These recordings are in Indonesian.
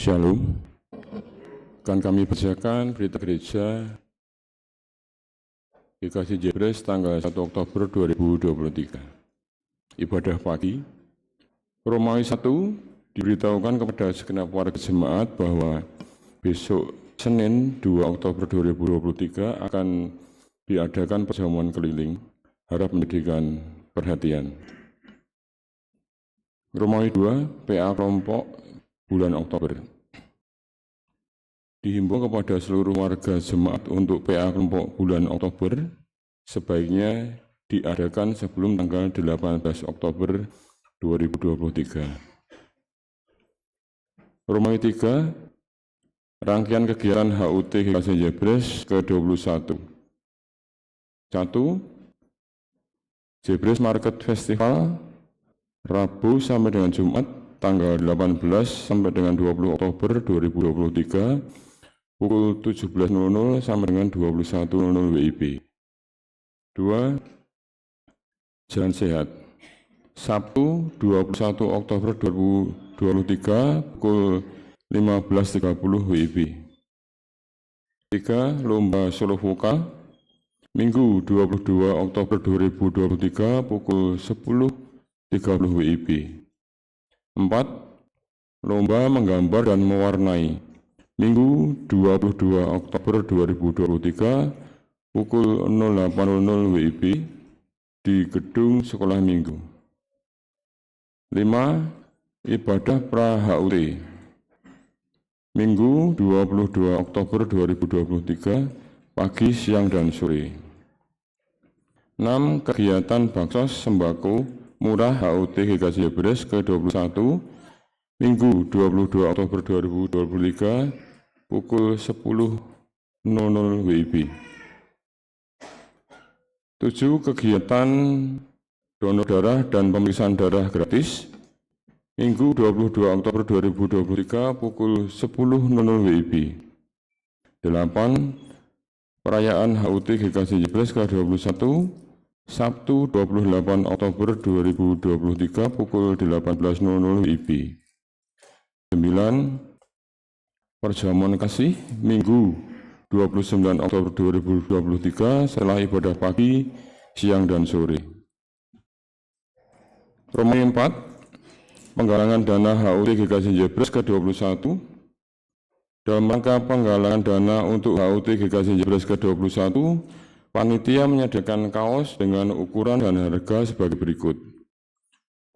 Shalom. Akan kami bacakan berita gereja GKJ Jebres tanggal 1 Oktober 2023. Ibadah pagi. Romawi 1 diberitahukan kepada segenap warga jemaat bahwa besok Senin 2 Oktober 2023 akan diadakan perjamuan keliling. Harap menjadikan perhatian. Romawi 2 PA kelompok bulan Oktober. Dihimbau kepada seluruh warga jemaat untuk PA kelompok bulan Oktober sebaiknya diadakan sebelum tanggal 18 Oktober 2023. Romawi 3 rangkaian kegiatan HUT GKJ Jebres ke-21. 1. Jebres Market Festival Rabu sampai dengan Jumat tanggal 18 sampai dengan 20 Oktober 2023 pukul 17.00 sampai dengan 21.00 WIB. 2. Jalan Sehat Sabtu 21 Oktober 2023 pukul 15.30 WIB. 3. Lomba Solo Vokal Minggu 22 Oktober 2023 pukul 10.30 WIB. 4. Lomba Menggambar dan Mewarnai Minggu 22 Oktober 2023 pukul 08.00 WIB di Gedung Sekolah Minggu. 5. Ibadah Pra-HUT Minggu 22 Oktober 2023 pagi, siang, dan sore. 6. Kegiatan baksos sembako murah HUT GKJ Jebres ke-21 Minggu 22 Oktober 2023 pukul 10.00 WIB. 7. Kegiatan donor darah dan pemeriksaan darah gratis Minggu 22 Oktober 2023 pukul 10.00 WIB. 8. Perayaan HUT GKJ Jebres ke-21 Sabtu 28 Oktober 2023 pukul 18.00 WIB. 9. Perjamuan kasih Minggu 29 Oktober 2023 setelah ibadah pagi, siang, dan sore. Romawi 4 Penggalangan dana HUT GKJ Jebres ke-21. Dalam rangka penggalangan dana untuk HUT GKJ Jebres ke-21, panitia menyediakan kaos dengan ukuran dan harga sebagai berikut.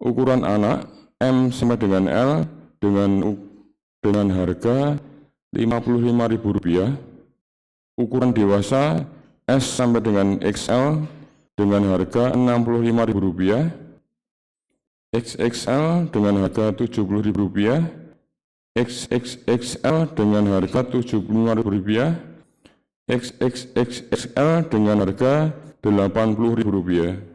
Ukuran anak M sampai dengan L dengan harga Rp55.000. Ukuran dewasa S sampai dengan XL dengan harga Rp65.000. XXL dengan harga Rp70.000. XXXL dengan harga Rp75.000. XXXXL dengan harga Rp80.000.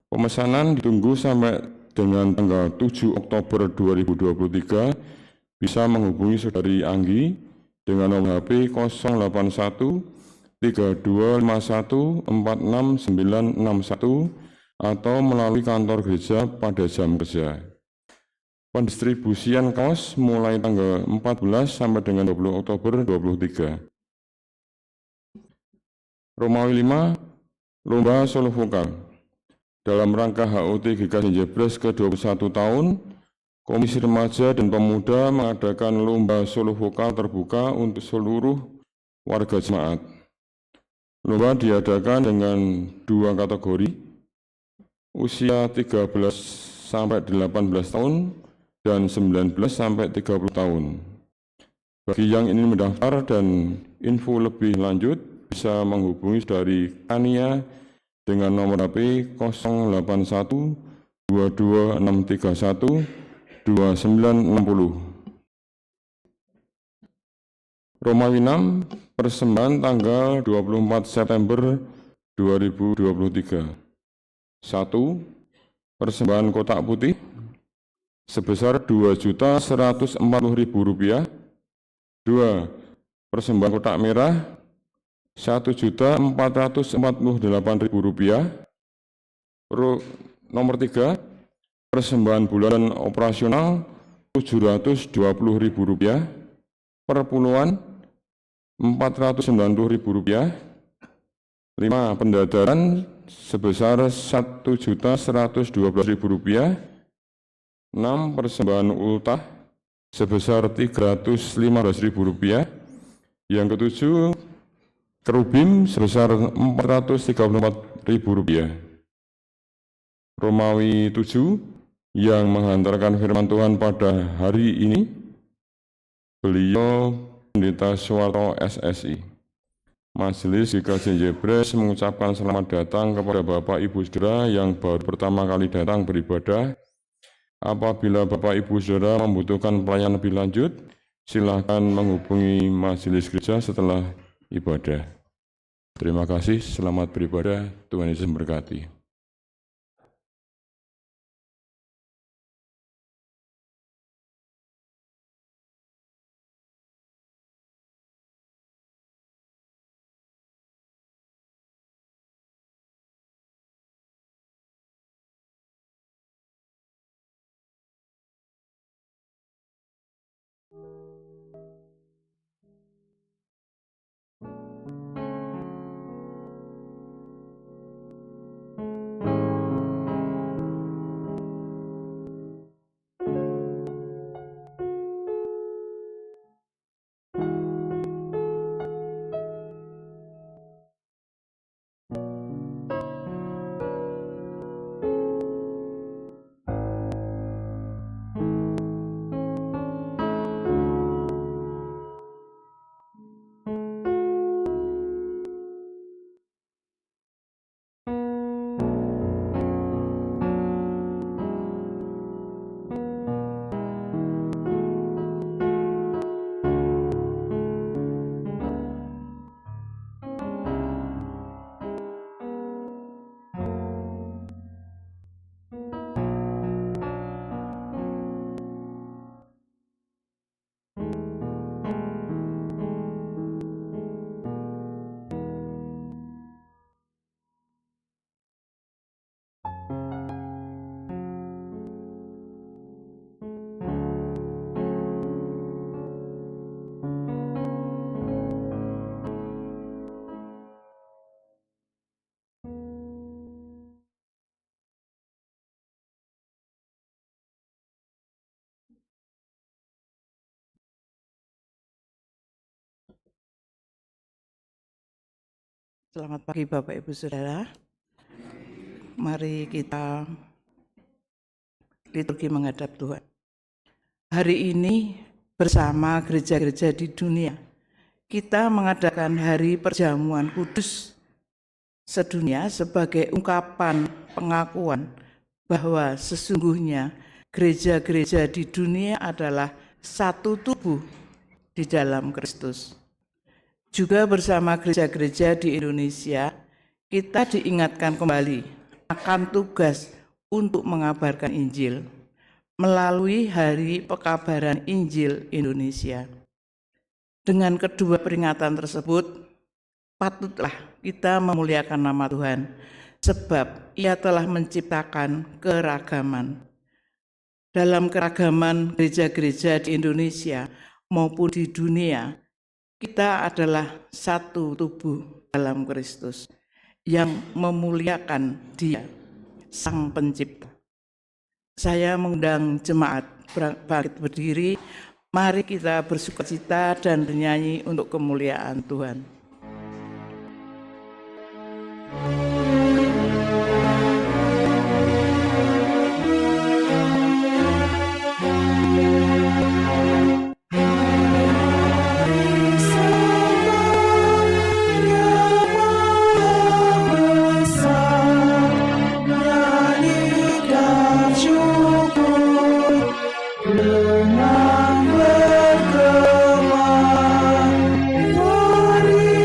Pemesanan ditunggu sampai dengan tanggal 7 Oktober 2023. Bisa menghubungi Saudari Anggi dengan nomor HP 081 3251 46961 atau melalui kantor gereja pada jam kerja. Pendistribusian kaos mulai tanggal 14 sampai dengan 20 Oktober 2023. Romawi 5 Lomba Solo Vokal. Dalam rangka HUT GKJ Jebres ke-21 tahun, Komisi Remaja dan Pemuda mengadakan lomba solo vokal terbuka untuk seluruh warga jemaat. Lomba diadakan dengan 2 kategori, usia 13 sampai 18 tahun dan 19 sampai 30 tahun. Bagi yang ingin mendaftar dan info lebih lanjut bisa menghubungi Saudari Ania dengan nomor HP 081 22631 2960. Romawi 6 persembahan tanggal 24 September 2023. 1. Persembahan kotak putih sebesar Rp2.140.000. 2. Persembahan kotak merah Rp1.448.000. Nomor 3. Persembahan bulanan operasional Rp720.000, Perpuluhan Rp490.000, 5. Pendadaran sebesar Rp1.112.000, 6. Persembahan ultah sebesar Rp315.000, yang ketujuh kerubim sebesar Rp434.000. Romawi 7 yang menghantarkan firman Tuhan pada hari ini, beliau Pendeta Suwarto SSI. Majelis GKJ Jebres mengucapkan selamat datang kepada Bapak Ibu Saudara yang baru pertama kali datang beribadah. Apabila Bapak Ibu Saudara membutuhkan pelayanan lebih lanjut, silakan menghubungi Majelis Gereja setelah ibadah. Terima kasih, selamat beribadah, Tuhan Yesus memberkati. Selamat pagi Bapak Ibu Saudara. Mari kita liturgi menghadap Tuhan. Hari ini bersama gereja-gereja di dunia, kita mengadakan Hari Perjamuan Kudus sedunia sebagai ungkapan pengakuan bahwa sesungguhnya gereja-gereja di dunia adalah satu tubuh di dalam Kristus. Juga bersama gereja-gereja di Indonesia, kita diingatkan kembali akan tugas untuk mengabarkan Injil melalui Hari Pekabaran Injil Indonesia. Dengan kedua peringatan tersebut, patutlah kita memuliakan nama Tuhan, sebab Ia telah menciptakan keragaman. Dalam keragaman gereja-gereja di Indonesia maupun di dunia, kita adalah satu tubuh dalam Kristus yang memuliakan Dia, Sang Pencipta. Saya mengundang jemaat bangkit berdiri, mari kita bersukacita dan bernyanyi untuk kemuliaan Tuhan. Dengan bergema, mari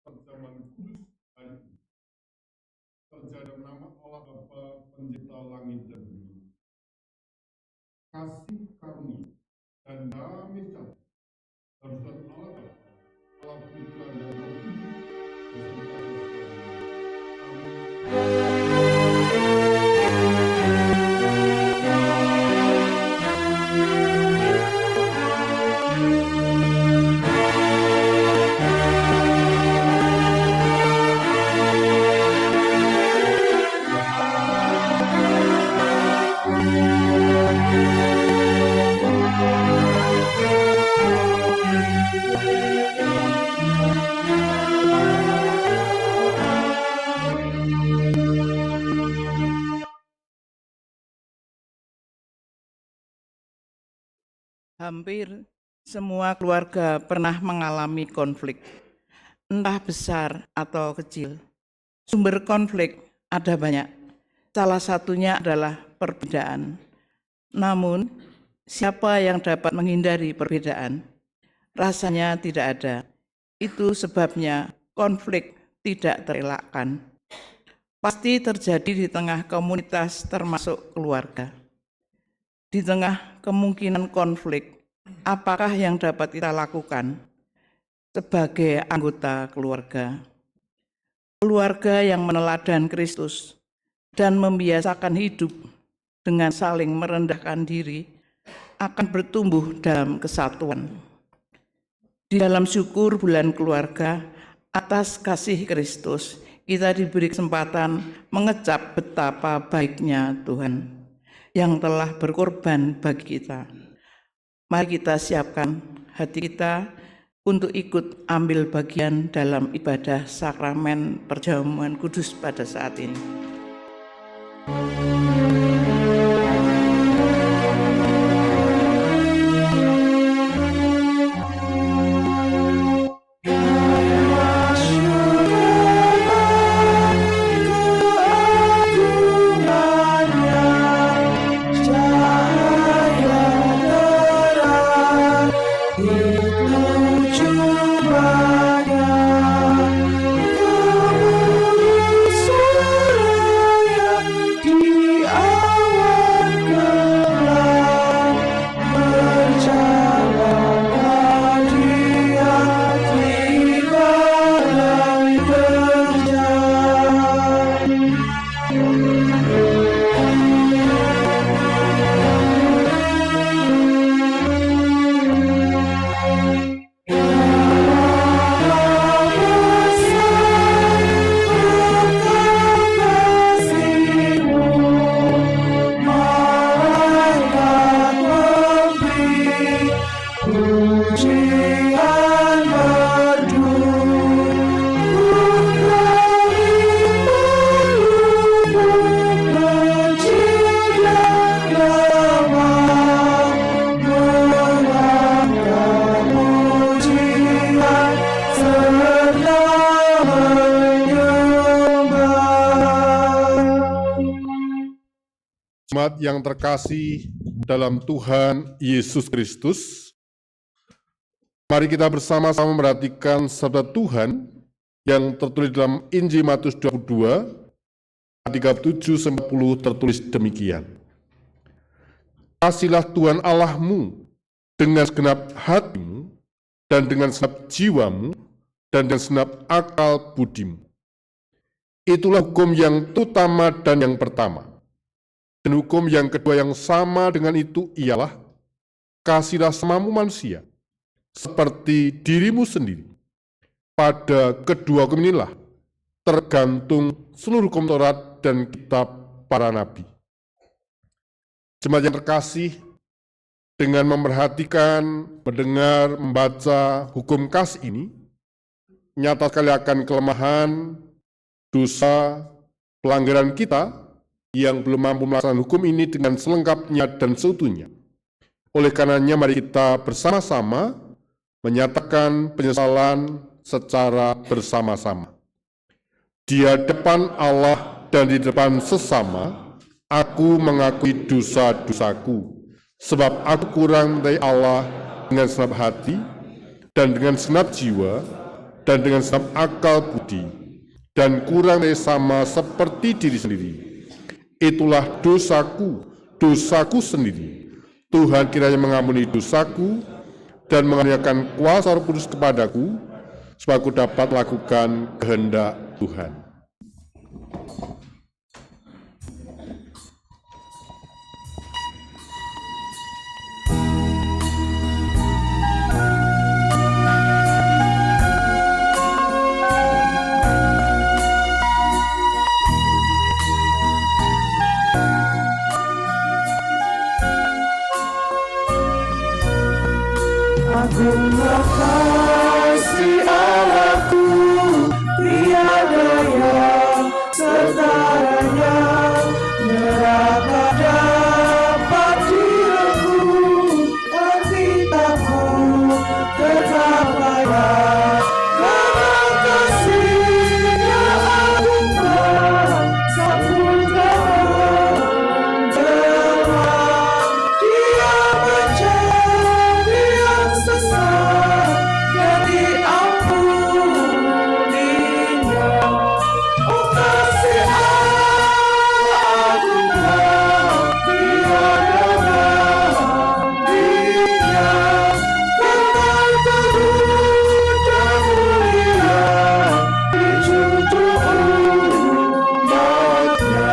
perjamuan kudus hari ini. Terjadi nama Allah Bapa Pencipta langit dan bumi. Kasih karunia dan damai sejahtera berserta Allah Bapa, Allah Putra dan Roh Kudus beserta Amin. Hampir semua keluarga pernah mengalami konflik, entah besar atau kecil. Sumber konflik ada banyak, salah satunya adalah perbedaan. Namun, siapa yang dapat menghindari perbedaan? Rasanya tidak ada. Itu sebabnya konflik tidak terelakkan. Pasti terjadi di tengah komunitas termasuk keluarga. Di tengah kemungkinan konflik, apakah yang dapat kita lakukan sebagai anggota keluarga? Keluarga yang meneladani Kristus dan membiasakan hidup dengan saling merendahkan diri akan bertumbuh dalam kesatuan. Di dalam syukur bulan keluarga atas kasih Kristus, kita diberi kesempatan mengecap betapa baiknya Tuhan yang telah berkorban bagi kita. Mari kita siapkan hati kita untuk ikut ambil bagian dalam ibadah sakramen perjamuan kudus pada saat ini. Jemaat yang terkasih dalam Tuhan Yesus Kristus, mari kita bersama-sama memperhatikan sabda Tuhan yang tertulis dalam Injil Matius 22, 37-40 tertulis demikian. Kasihlah Tuhan Allahmu dengan segenap hatimu, dan dengan segenap jiwamu, dan dengan segenap akal budimu. Itulah hukum yang utama dan yang pertama. Dan hukum yang kedua yang sama dengan itu ialah, kasihlah sesamamu manusia, seperti dirimu sendiri. Pada kedua hukum inilah tergantung seluruh hukum Taurat dan kitab para nabi. Jemaat yang terkasih, dengan memperhatikan, mendengar, membaca hukum kasih ini, nyata sekali akan kelemahan, dosa, pelanggaran kita, yang belum mampu melaksanakan hukum ini dengan selengkapnya dan seutuhnya. Oleh karenanya mari kita bersama-sama menyatakan penyesalan secara bersama-sama. Di hadapan Allah dan di depan sesama, aku mengakui dosa-dosaku, sebab aku kurang dari Allah dengan segenap hati dan dengan segenap jiwa dan dengan segenap akal budi, dan kurang dari sama seperti diri sendiri. Itulah dosaku sendiri. Tuhan kiranya mengampuni dosaku dan mengaruniakan kuasa Roh Kudus kepadaku, supaya aku dapat melakukan kehendak Tuhan. Agunglah kasih Allahku, tiada yang setaranya, neraka dapat diraku, tapi takut tetap ada, karena kasih-Nya agunglah, sempurna menjelma, Dia menjadi yang sesat dan diampuninya. Oh kasih Allah agunglah, tiada bandingnya, kekal teguh dan mulia, dijunjung umatnya.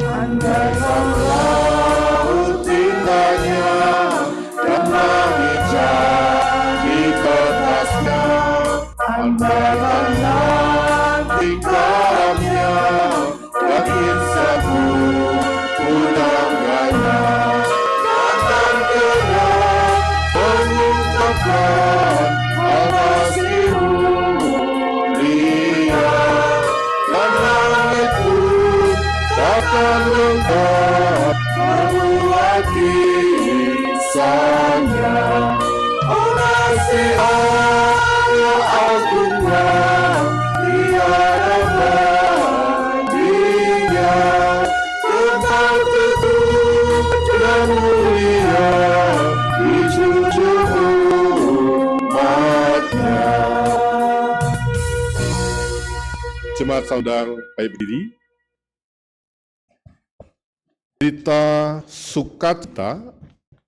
Andaikan laut tinggalnya dan langit jadi kertasnya, andaikan nanti kalamnya dan insafku undangannya, takkan pernah mengungkapkan hal kasih-Mu mulia, dan langit pun takkan lengkap membuat kisahnya. Oh kasih Allah agunglah, tiada bandingnya, kekal teguh dan mulia, dijunjung umatnya. Jemaat saudara, baik berdiri. Berita sukacita,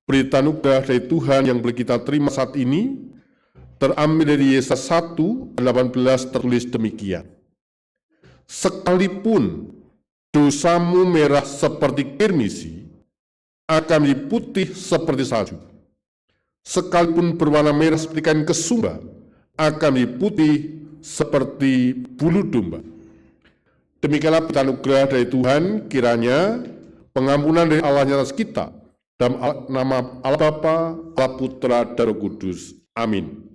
berita anugerah dari Tuhan yang boleh kita terima saat ini, terambil dari Yesaya 1:18 tertulis demikian. Sekalipun dosamu merah seperti kirmisi, akan menjadi putih seperti salju. Sekalipun berwarna merah seperti kain kesumba, akan menjadi putih seperti bulu domba. Demikianlah berita anugerah dari Tuhan, kiranya pengampunan dari Allah atas kita, dalam nama Allah Bapa, Allah Putra, dan Roh Kudus. Amin.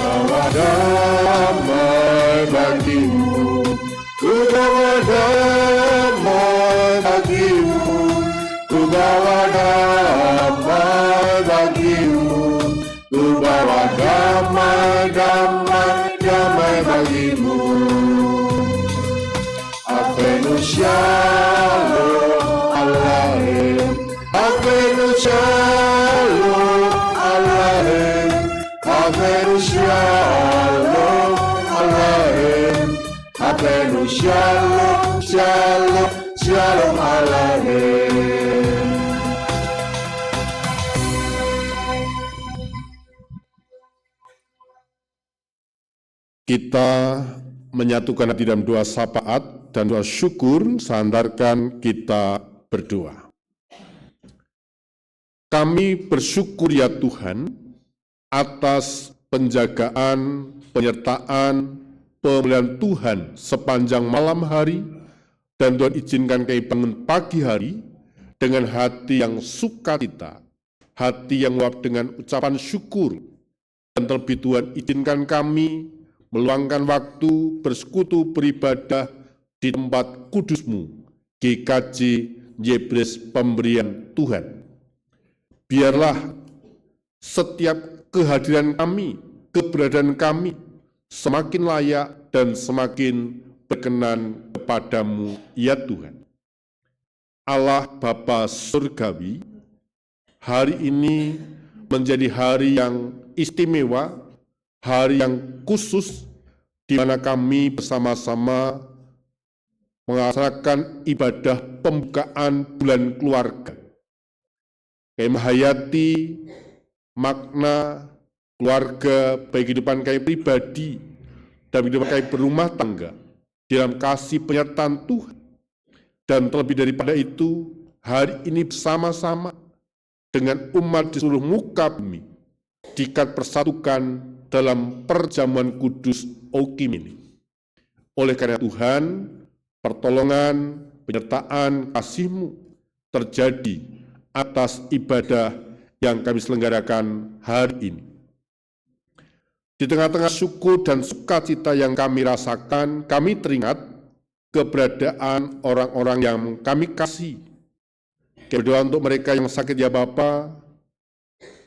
Bawa damai bagimu, ku bawa damai bagimu, ku bawa damai bagimu, ku bawa damai, damai, damai bagimu. Avenu shalom Alahem, Avenu shalom Alahem, Avenu shalom Alahem, Avenu shalom, shalom, shalom Alahem. Kita menyatukan hati dalam doa syafaat dan doa syukur, sandarkan kita berdoa. Kami bersyukur ya Tuhan atas penjagaan, penyertaan, pemeliharaan Tuhan sepanjang malam hari, dan Tuhan izinkan kami bangun pagi hari dengan hati yang sukacita, hati yang wap dengan ucapan syukur, Dan terlebih Tuhan izinkan kami meluangkan waktu bersekutu beribadah di tempat kudus-Mu, GKJ Yebres Pemberian Tuhan. Biarlah setiap kehadiran kami, keberadaan kami semakin layak dan semakin berkenan kepadamu, ya Tuhan. Allah Bapa Surgawi, hari ini menjadi hari yang istimewa, hari yang khusus, di mana kami bersama-sama melaksanakan ibadah pembukaan bulan keluarga. Kami menghayati makna keluarga bagi kehidupan kami pribadi dan kehidupan kami berumah tangga dalam kasih penyertaan Tuhan. Dan terlebih daripada itu, hari ini bersama-sama dengan umat di seluruh muka bumi diikat persatukan dalam perjamuan kudus Okim ini. Oleh karena Tuhan, pertolongan, penyertaan, kasih-Mu terjadi atas ibadah yang kami selenggarakan hari ini. Di tengah-tengah syukur dan sukacita yang kami rasakan, kami teringat keberadaan orang-orang yang kami kasih. Kami berdoa untuk mereka yang sakit, ya Bapa,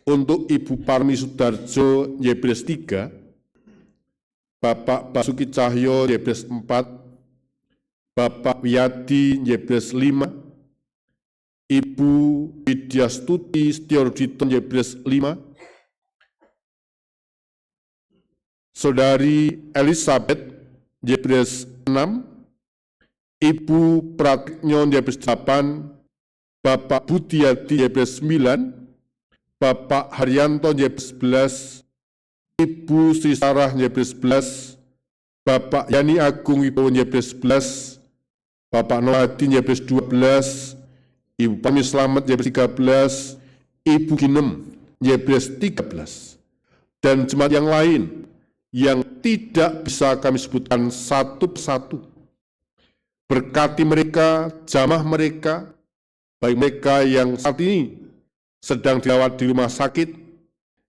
untuk Ibu Parmi Sudarjo, Yebres 3, Bapak Basuki Cahyo, Yebres 4, Bapak Wiyadi, Yebres 5, Ibu Widya Stuti Setiorudito, Yebres 5, Saudari Elizabeth, Yebres 6, Ibu Pratiknyo, Yebres 8, Bapak Budiati, Yebres 9, Bapak Haryanto, Yebres 11, Ibu Sri Sarah, Yebres 11, Bapak Yani Agung Wibowo, Yebres 11, Bapak Nohadin, Yebres 12, Ibu Parmi Slamet, Yebres 13, Ibu Ginem, Yebres 13, dan jemaat yang lain yang tidak bisa kami sebutkan satu persatu. Berkati mereka, jamah mereka, baik mereka yang saat ini sedang dirawat di rumah sakit,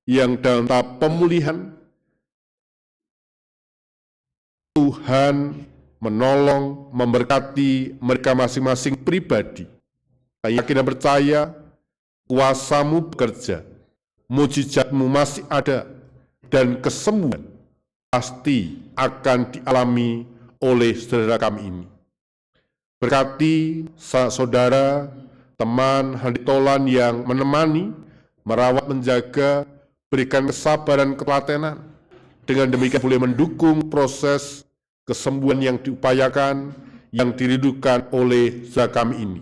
yang dalam tahap pemulihan. Tuhan menolong, memberkati mereka masing-masing pribadi. Kami yakin dan percaya, kuasa-Mu bekerja, mujizat-Mu masih ada, dan kesembuhan pasti akan dialami oleh saudara kami ini. Berkati saudara, teman, handitolan yang menemani, merawat, menjaga, berikan kesabaran, ketelatenan. Dengan demikian boleh mendukung proses kesembuhan yang diupayakan, yang dirindukan oleh saudara kami ini.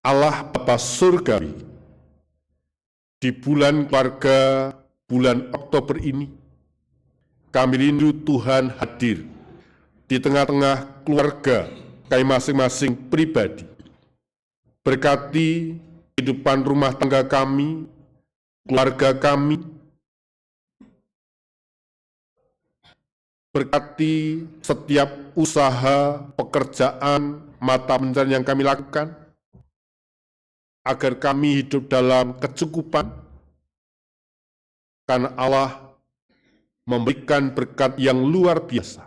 Allah Bapa Surgawi, di bulan keluarga, bulan Oktober ini, kami rindu Tuhan hadir di tengah-tengah keluarga kami masing-masing pribadi. Berkati kehidupan rumah tangga kami, keluarga kami. Berkati setiap usaha, pekerjaan, mata pencarian yang kami lakukan, agar kami hidup dalam kecukupan, karena Allah memberikan berkat yang luar biasa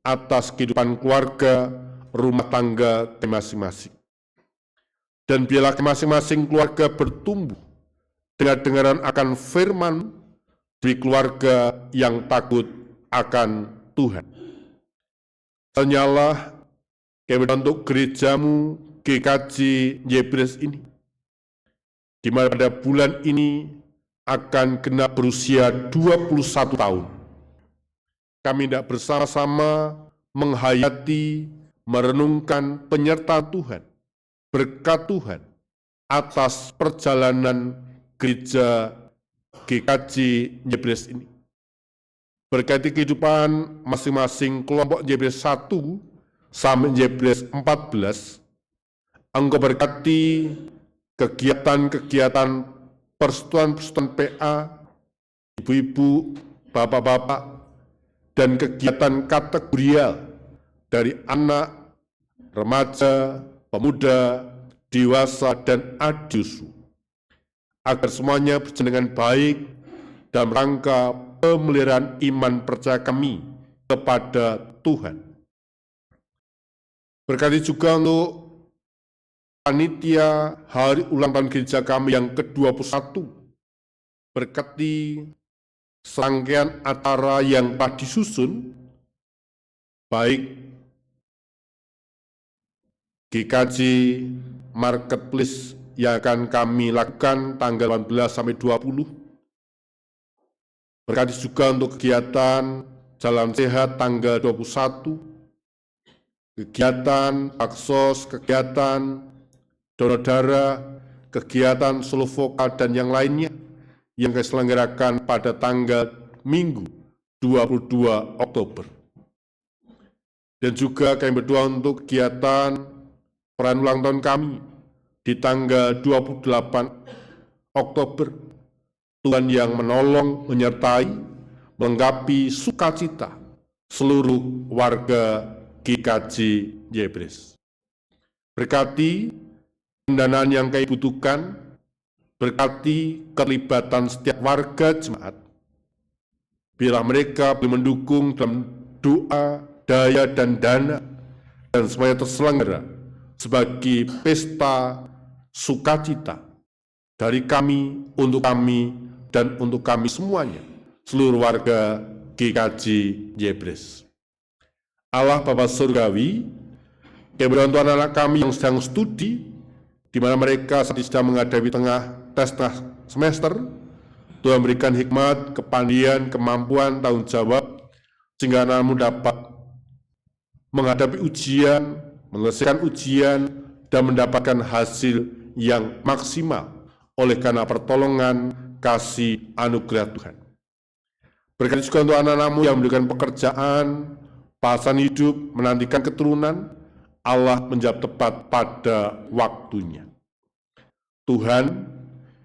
atas kehidupan keluarga, rumah tangga masing-masing. Dan biarlah masing-masing keluarga bertumbuh dengan dengaran akan firman dari keluarga yang takut akan Tuhan. Tanyalah kami untuk gereja-Mu, GKJ Yebres ini, di mana pada bulan ini akan genap berusia 21 tahun. Kami tidak bersama-sama menghayati, merenungkan penyertaan Tuhan, berkat Tuhan atas perjalanan gereja GKJ Yebres ini. Berkati kehidupan masing-masing kelompok Yebres 1 sampai Yebres 14, Engkau berkati kegiatan-kegiatan persekutuan PA, ibu-ibu, bapak-bapak, dan kegiatan kategorial dari anak, remaja, pemuda, dewasa, dan adiusu, agar semuanya berjalan dengan baik dalam rangka pemeliharaan iman percaya kami kepada Tuhan. Berkati juga untuk panitia hari ulang tahun gereja kami yang ke-21. Berkati serangkaian acara yang telah disusun, baik GKJ Marketplace yang akan kami lakukan tanggal 18 sampai 20. Berkati juga untuk kegiatan Jalan Sehat tanggal 21, kegiatan Aksos, kegiatan donor darah, kegiatan solo vokal dan yang lainnya yang diselenggarakan pada tanggal Minggu 22 Oktober. Dan juga kami berdoa untuk kegiatan perayaan ulang tahun kami di tanggal 28 Oktober. Tuhan yang menolong, menyertai, melengkapi sukacita seluruh warga GKJ Yebres. Berkati pendanaan yang kami butuhkan, berkati keterlibatan setiap warga jemaat, bila mereka boleh mendukung dalam doa, daya, dan dana, dan semuanya terselenggara sebagai pesta sukacita dari kami, dan untuk kami semuanya, seluruh warga GKJ Yebres. Allah Bapa Surgawi, kami berdoa untuk anak-anak kami yang sedang studi, di mana mereka saat ini sedang menghadapi tes semester. Tuhan berikan hikmat, kepandaian, kemampuan, tanggung jawab, sehingga anak-anakmu dapat menghadapi ujian, menyelesaikan ujian, dan mendapatkan hasil yang maksimal oleh karena pertolongan, kasih, anugerah Tuhan. Berkati juga untuk anak-anakmu yang memberikan pekerjaan, pasangan hidup, menantikan keturunan, Allah menjawab tepat pada waktunya. Tuhan,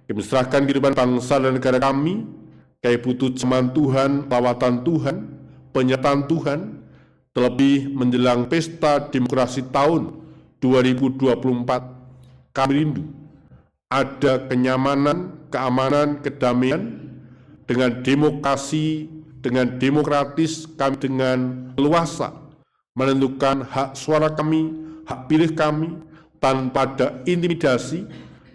kami serahkan kehidupan bangsa dan negara kami, kami butuh jemaat Tuhan, lawatan Tuhan, penyertaan Tuhan, terlebih menjelang pesta demokrasi tahun 2024, kami rindu ada kenyamanan, keamanan, kedamaian, dengan demokrasi, dengan demokratis, kami dengan leluasa menentukan hak suara kami, hak pilih kami, tanpa ada intimidasi,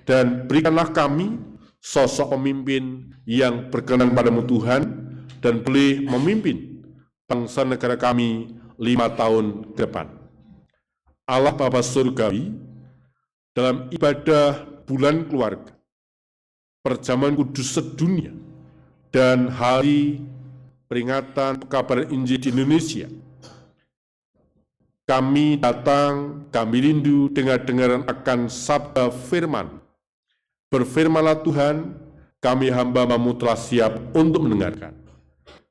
dan berikanlah kami sosok pemimpin yang berkenan padamu Tuhan, dan boleh memimpin bangsa negara kami 5 tahun ke depan. Allah Bapa Surgawi, dalam ibadah bulan keluarga, perjamuan kudus sedunia, dan hari peringatan pekabaran Injil di Indonesia, kami datang, kami rindu dengar-dengaran akan sabda firman. Berfirmanlah Tuhan, kami hamba-Mu telah siap untuk mendengarkan.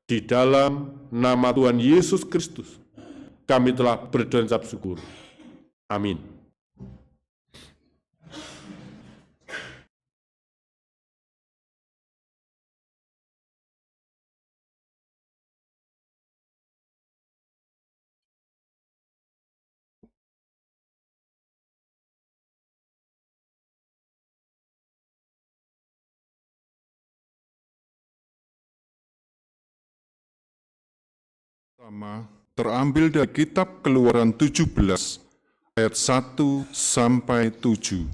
Di dalam nama Tuhan Yesus Kristus, kami telah berdoa dan ucap syukur. Amin. Pertama, terambil dari kitab Keluaran 17 ayat 1 sampai 7.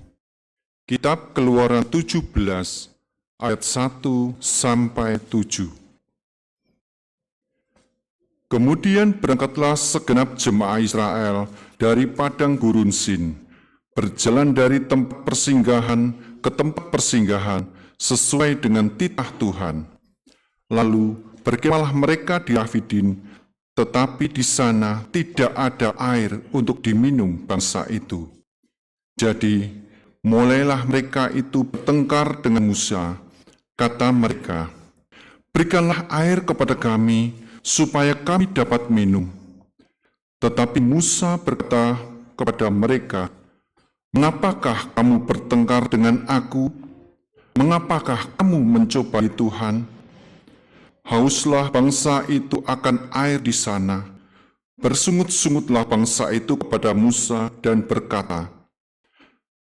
Kitab Keluaran 17 ayat 1 sampai 7. Kemudian berangkatlah segenap jemaah Israel dari padang gurun Sin, berjalan dari tempat persinggahan ke tempat persinggahan sesuai dengan titah Tuhan. Lalu berkemahlah mereka di Rafidim, tetapi di sana tidak ada air untuk diminum bangsa itu. Jadi, mulailah mereka itu bertengkar dengan Musa. Kata mereka, "Berikanlah air kepada kami, supaya kami dapat minum." Tetapi Musa berkata kepada mereka, "Mengapakah kamu bertengkar dengan aku? Mengapakah kamu mencobai Tuhan? Hauslah bangsa itu akan air di sana. Bersungut-sungutlah bangsa itu kepada Musa dan berkata,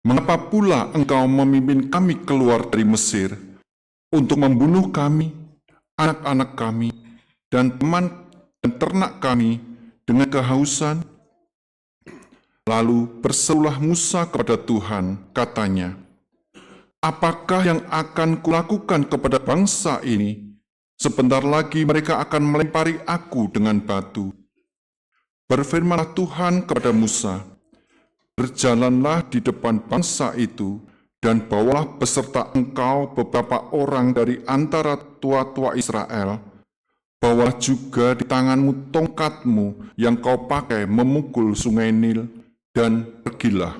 'Mengapa pula engkau memimpin kami keluar dari Mesir untuk membunuh kami anak-anak kami, dan teman dan ternak kami dengan kehausan? Lalu berserulah Musa kepada Tuhan, katanya, apakah yang akan kulakukan kepada bangsa ini? Sebentar lagi mereka akan melempari aku dengan batu. Berfirmanlah Tuhan kepada Musa, berjalanlah di depan bangsa itu, dan bawalah beserta engkau beberapa orang dari antara tua-tua Israel. Bawalah juga di tanganmu tongkatmu yang kau pakai memukul sungai Nil, dan pergilah.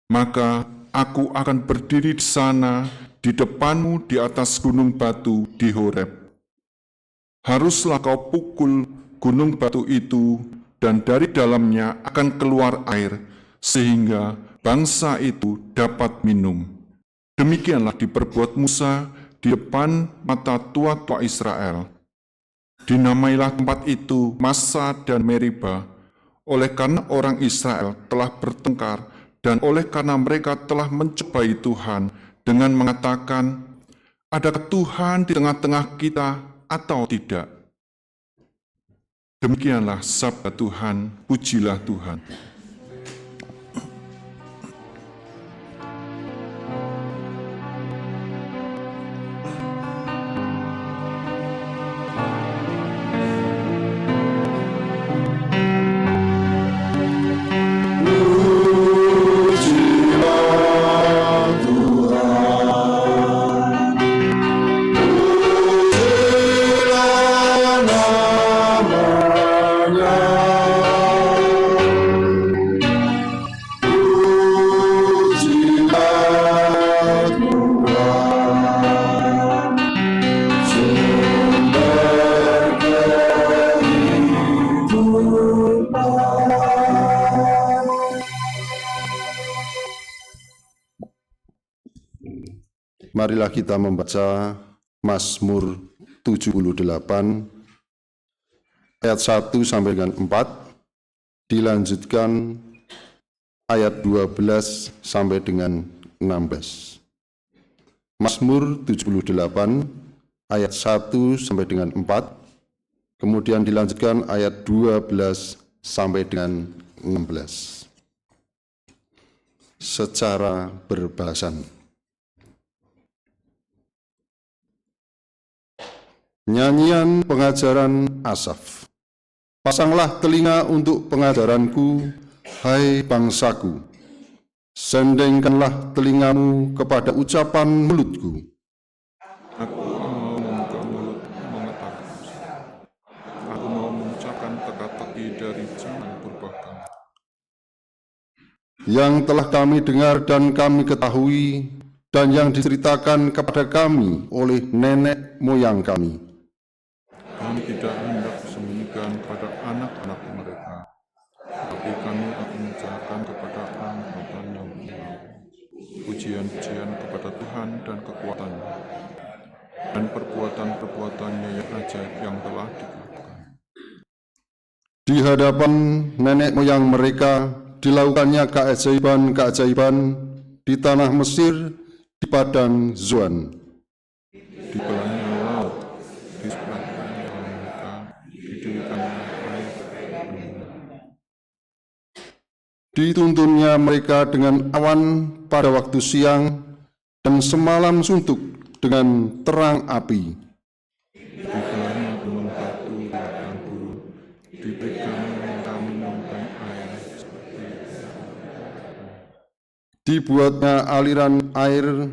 Maka aku akan berdiri di sana, di depanmu di atas gunung batu di Horeb. Haruslah kau pukul gunung batu itu, dan dari dalamnya akan keluar air, sehingga bangsa itu dapat minum. Demikianlah diperbuat Musa di depan mata tua-tua Israel. Dinamailah tempat itu Massa dan Meriba, oleh karena orang Israel telah bertengkar, dan oleh karena mereka telah mencobai Tuhan dengan mengatakan, adakah Tuhan di tengah-tengah kita atau tidak? Demikianlah sabda Tuhan, pujilah Tuhan. Marilah kita membaca Mazmur 78 ayat 1 sampai dengan 4, dilanjutkan ayat 12 sampai dengan 16. Mazmur 78 ayat 1 sampai dengan 4, kemudian dilanjutkan ayat 12 sampai dengan 16. Secara berbahasan. Nyanyian pengajaran Asaf. Pasanglah telinga untuk pengajaranku, hai bangsaku. Sendengkanlah telingamu kepada ucapan mulutku. Aku mau membuka mulut mengatakan, aku mau mengucapkan teka-teki dari zaman purbakala. Yang telah kami dengar dan kami ketahui, dan yang diceritakan kepada kami oleh nenek moyang kami. Kami tidak hendak sembunyikan kepada anak-anak mereka, tapi kami akan menceritakan kepada angkatan yang menang. Pujian-pujian kepada Tuhan dan kekuatannya, dan perbuatan-perbuatannya yang ajaib yang telah dilakukan. Di hadapan nenek moyang mereka dilakukannya keajaiban-keajaiban di tanah Mesir, di padang Zoan. Di belahnya laut, di sebelahnya mereka didirikan air. Dituntunnya mereka dengan awan pada waktu siang, dan semalam suntuk dengan terang api. Di belahnya gunung batu dan gurun, diberikan mereka minum air seperti Dibuatnya aliran air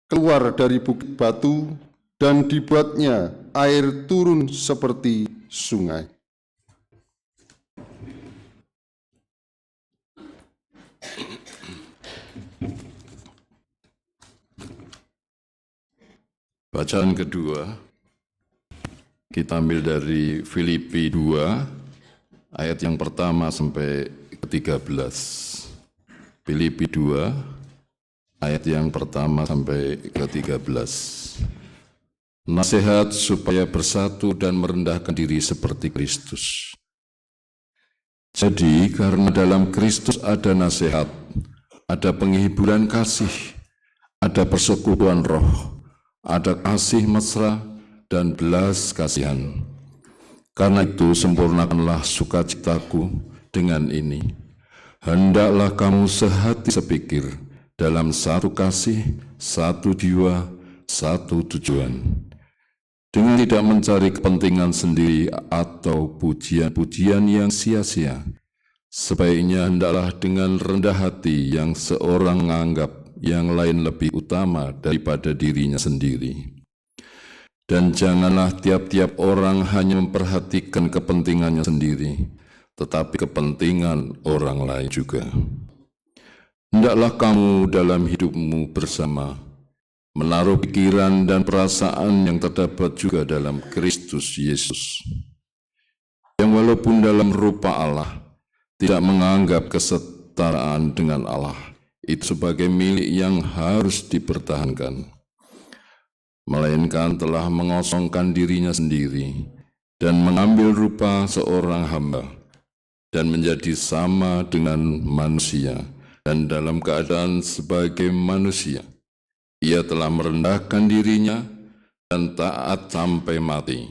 keluar dari bukit batu, dan dibuatnya air turun seperti sungai. Bacaan kedua, kita ambil dari Filipi 2, ayat yang pertama sampai ke-13. Filipi 2, ayat yang pertama sampai ke-13. Nasihat supaya bersatu dan merendahkan diri seperti Kristus. Jadi, karena dalam Kristus ada nasihat, ada penghiburan kasih, ada persekutuan roh, ada kasih mesra, dan belas kasihan. Karena itu sempurnakanlah sukacitaku dengan ini. Hendaklah kamu sehati sepikir dalam satu kasih, satu jiwa, satu tujuan. Dengan tidak mencari kepentingan sendiri atau pujian-pujian yang sia-sia, sebaiknya hendaklah dengan rendah hati yang seorang menganggap yang lain lebih utama daripada dirinya sendiri. Dan janganlah tiap-tiap orang hanya memperhatikan kepentingannya sendiri, tetapi kepentingan orang lain juga. Hendaklah kamu dalam hidupmu bersama menaruh pikiran dan perasaan yang terdapat juga dalam Kristus Yesus, yang walaupun dalam rupa Allah tidak menganggap kesetaraan dengan Allah itu sebagai milik yang harus dipertahankan, melainkan telah mengosongkan dirinya sendiri dan mengambil rupa seorang hamba dan menjadi sama dengan manusia, dan dalam keadaan sebagai manusia ia telah merendahkan dirinya dan taat sampai mati,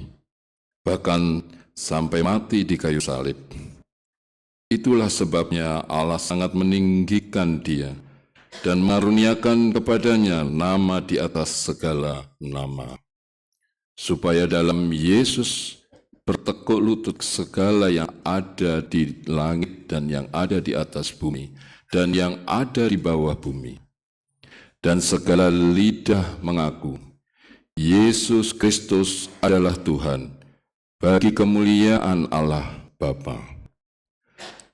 bahkan sampai mati di kayu salib. Itulah sebabnya Allah sangat meninggikan dia dan mengaruniakan kepadanya nama di atas segala nama, supaya dalam Yesus bertekuk lutut segala yang ada di langit dan yang ada di atas bumi dan yang ada di bawah bumi, dan segala lidah mengaku Yesus Kristus adalah Tuhan, bagi kemuliaan Allah Bapa.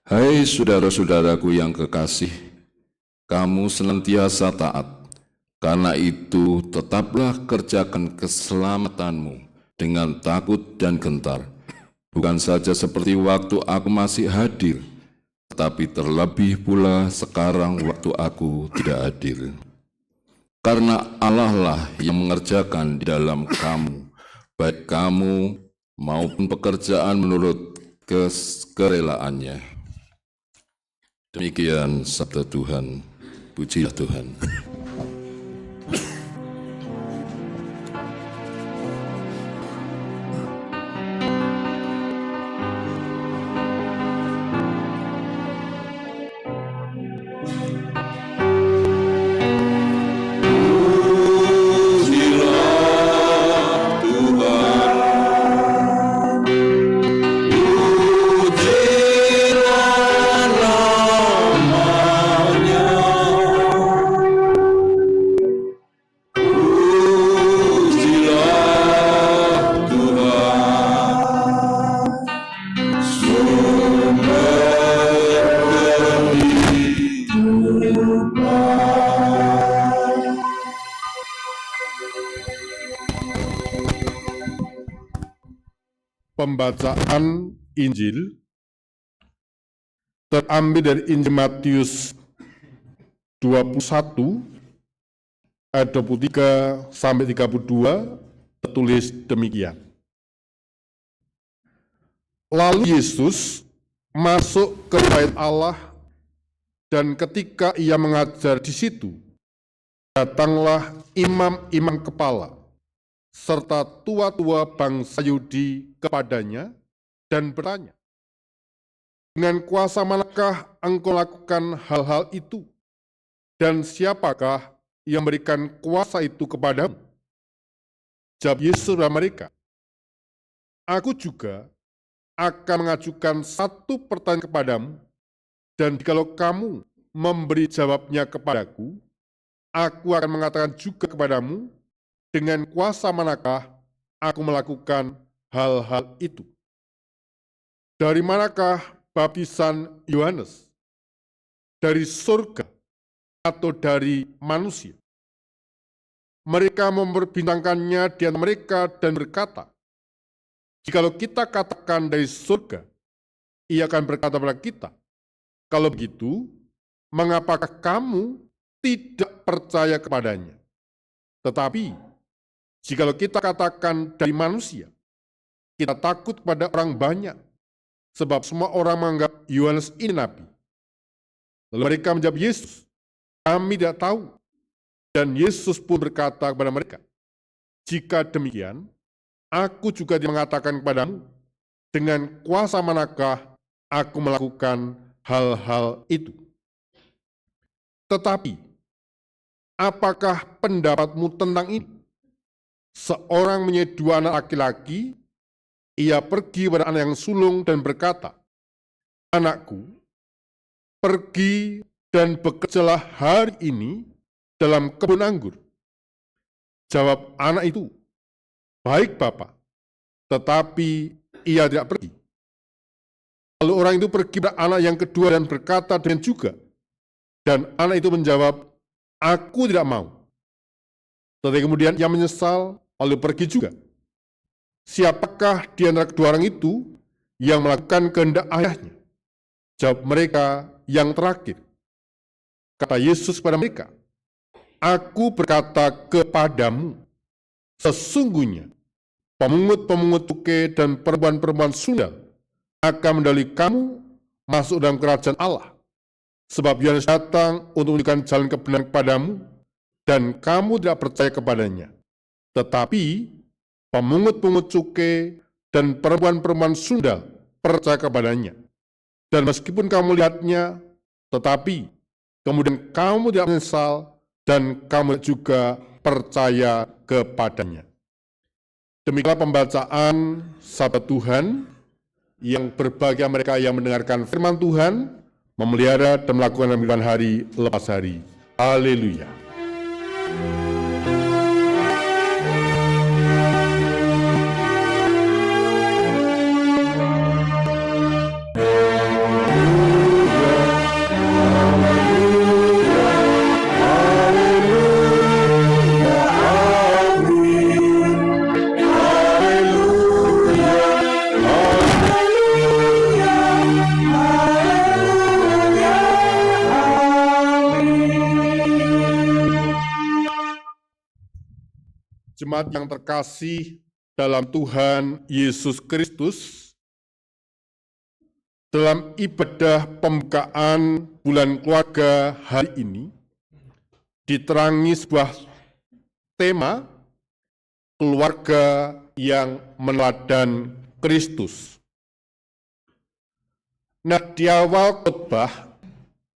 Hai saudara-saudaraku yang kekasih, kamu senantiasa taat. Karena itu tetaplah kerjakan keselamatanmu dengan takut dan gentar, bukan saja seperti waktu aku masih hadir, tetapi terlebih pula sekarang waktu aku tidak hadir. Karena Allah lah yang mengerjakan di dalam kamu, baik kamu maupun pekerjaan menurut kerelaannya. Demikian sabda Tuhan. Pujilah Tuhan. Pembacaan Injil terambil dari Injil Matius 21 ayat 23 sampai 32, tertulis demikian. Lalu Yesus masuk ke bait Allah, dan ketika ia mengajar di situ, datanglah imam-imam kepala serta tua-tua bangsa Yahudi kepadanya dan bertanya, dengan kuasa manakah engkau lakukan hal-hal itu? Dan siapakah yang memberikan kuasa itu kepadamu? Jawab Yesus kepada mereka, aku juga akan mengajukan satu pertanyaan kepadamu, dan jikalau kamu memberi jawabnya kepadaku, aku akan mengatakan juga kepadamu, dengan kuasa manakah aku melakukan hal-hal itu? Dari manakah baptisan Yohanes? Dari surga atau dari manusia? Mereka memperbincangkannya di antara mereka dan berkata, jikalau kita katakan dari surga, ia akan berkata kepada kita, kalau begitu, mengapakah kamu tidak percaya kepadanya? Tetapi, jikalau kita katakan dari manusia, kita takut kepada orang banyak, sebab semua orang menganggap Yohanes ini nabi. Lalu mereka menjawab Yesus, kami tidak tahu. Dan Yesus pun berkata kepada mereka, jika demikian, aku juga tidak mengatakan kepadamu, dengan kuasa manakah aku melakukan hal-hal itu. Tetapi, apakah pendapatmu tentang ini? Seorang punya 2 anak laki-laki, ia pergi pada anak yang sulung dan berkata, "Anakku, pergi dan bekerjalah hari ini dalam kebun anggur." Jawab anak itu, "Baik, Bapak," tetapi ia tidak pergi. Lalu orang itu pergi pada anak yang kedua dan berkata dengan juga. Dan anak itu menjawab, "Aku tidak mau." Tetapi kemudian ia menyesal, lalu pergi juga. Siapakah di antara kedua orang itu yang melakukan kehendak ayahnya? Jawab mereka, "Yang terakhir." Kata Yesus kepada mereka, "Aku berkata kepadamu, sesungguhnya pemungut-pemungut cukai dan perempuan-perempuan sundal akan mendahului kamu masuk dalam kerajaan Allah. Sebab Yohanes datang untuk menunjukkan jalan kebenaran kepadamu, dan kamu tidak percaya kepadanya. Tetapi pemungut-pemungut cukai dan perempuan-perempuan sundal percaya kepadanya. Dan meskipun kamu lihatnya, tetapi kemudian kamu tidak menyesal, dan kamu juga percaya kepadanya." Demikianlah pembacaan sabda Tuhan. Yang berbahagia mereka yang mendengarkan firman Tuhan, memelihara dan melakukan firman hari lepas hari. Haleluya. Jemaat yang terkasih dalam Tuhan Yesus Kristus, dalam ibadah pembukaan bulan keluarga hari ini, diterangi sebuah tema keluarga yang meneladani Kristus. Nah, di awal khotbah,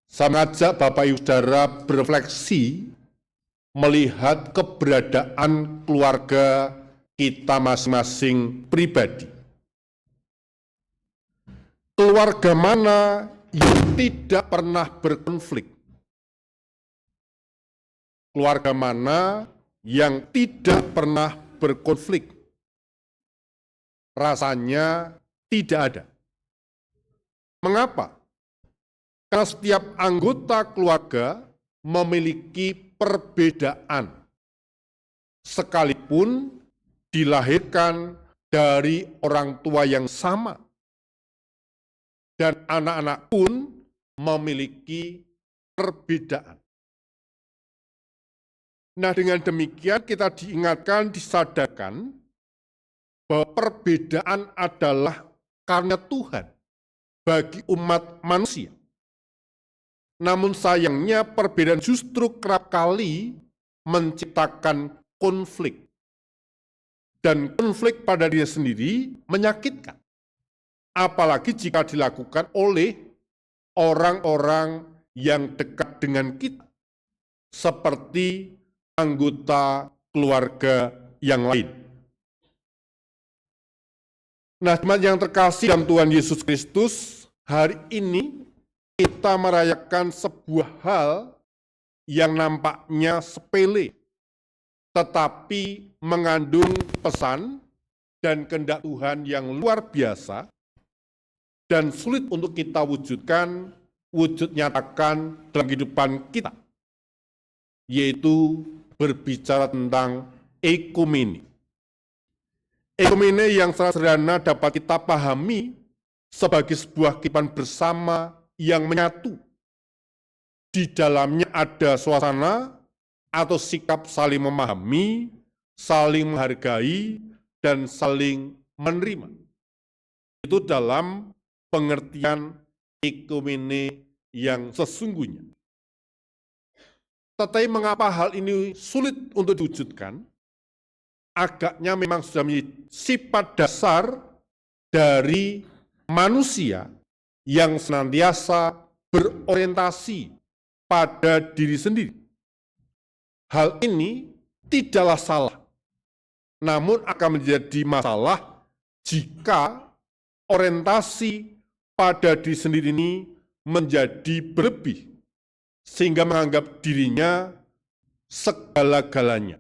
saya mengajak Bapak Ibu Saudara berefleksi melihat keberadaan keluarga kita masing-masing pribadi. Keluarga mana yang tidak pernah berkonflik? Keluarga mana yang tidak pernah berkonflik? Rasanya tidak ada. Mengapa? Karena setiap anggota keluarga memiliki perbedaan, sekalipun dilahirkan dari orang tua yang sama, dan anak-anak pun memiliki perbedaan. Nah, dengan demikian kita diingatkan, disadarkan bahwa perbedaan adalah karena Tuhan bagi umat manusia. Namun sayangnya perbedaan justru kerap kali menciptakan konflik. Dan konflik pada diri sendiri menyakitkan. Apalagi jika dilakukan oleh orang-orang yang dekat dengan kita, seperti anggota keluarga yang lain. Nah, jemaat yang terkasih dalam Tuhan Yesus Kristus, hari ini kita merayakan sebuah hal yang nampaknya sepele, tetapi mengandung pesan dan kehendak Tuhan yang luar biasa dan sulit untuk kita wujudkan, wujud nyatakan dalam kehidupan kita, yaitu berbicara tentang ekumene. Ekumene yang secara sederhana dapat kita pahami sebagai sebuah kehidupan bersama yang menyatu. Di dalamnya ada suasana atau sikap saling memahami, saling menghargai, dan saling menerima. Itu dalam pengertian ekumene yang sesungguhnya. Tetapi mengapa hal ini sulit untuk diwujudkan? agaknya memang sudah menjadi sifat dasar dari manusia yang senantiasa berorientasi pada diri sendiri. Hal ini tidaklah salah, namun akan menjadi masalah jika orientasi pada diri sendiri ini menjadi berlebih, sehingga menganggap dirinya segala-galanya.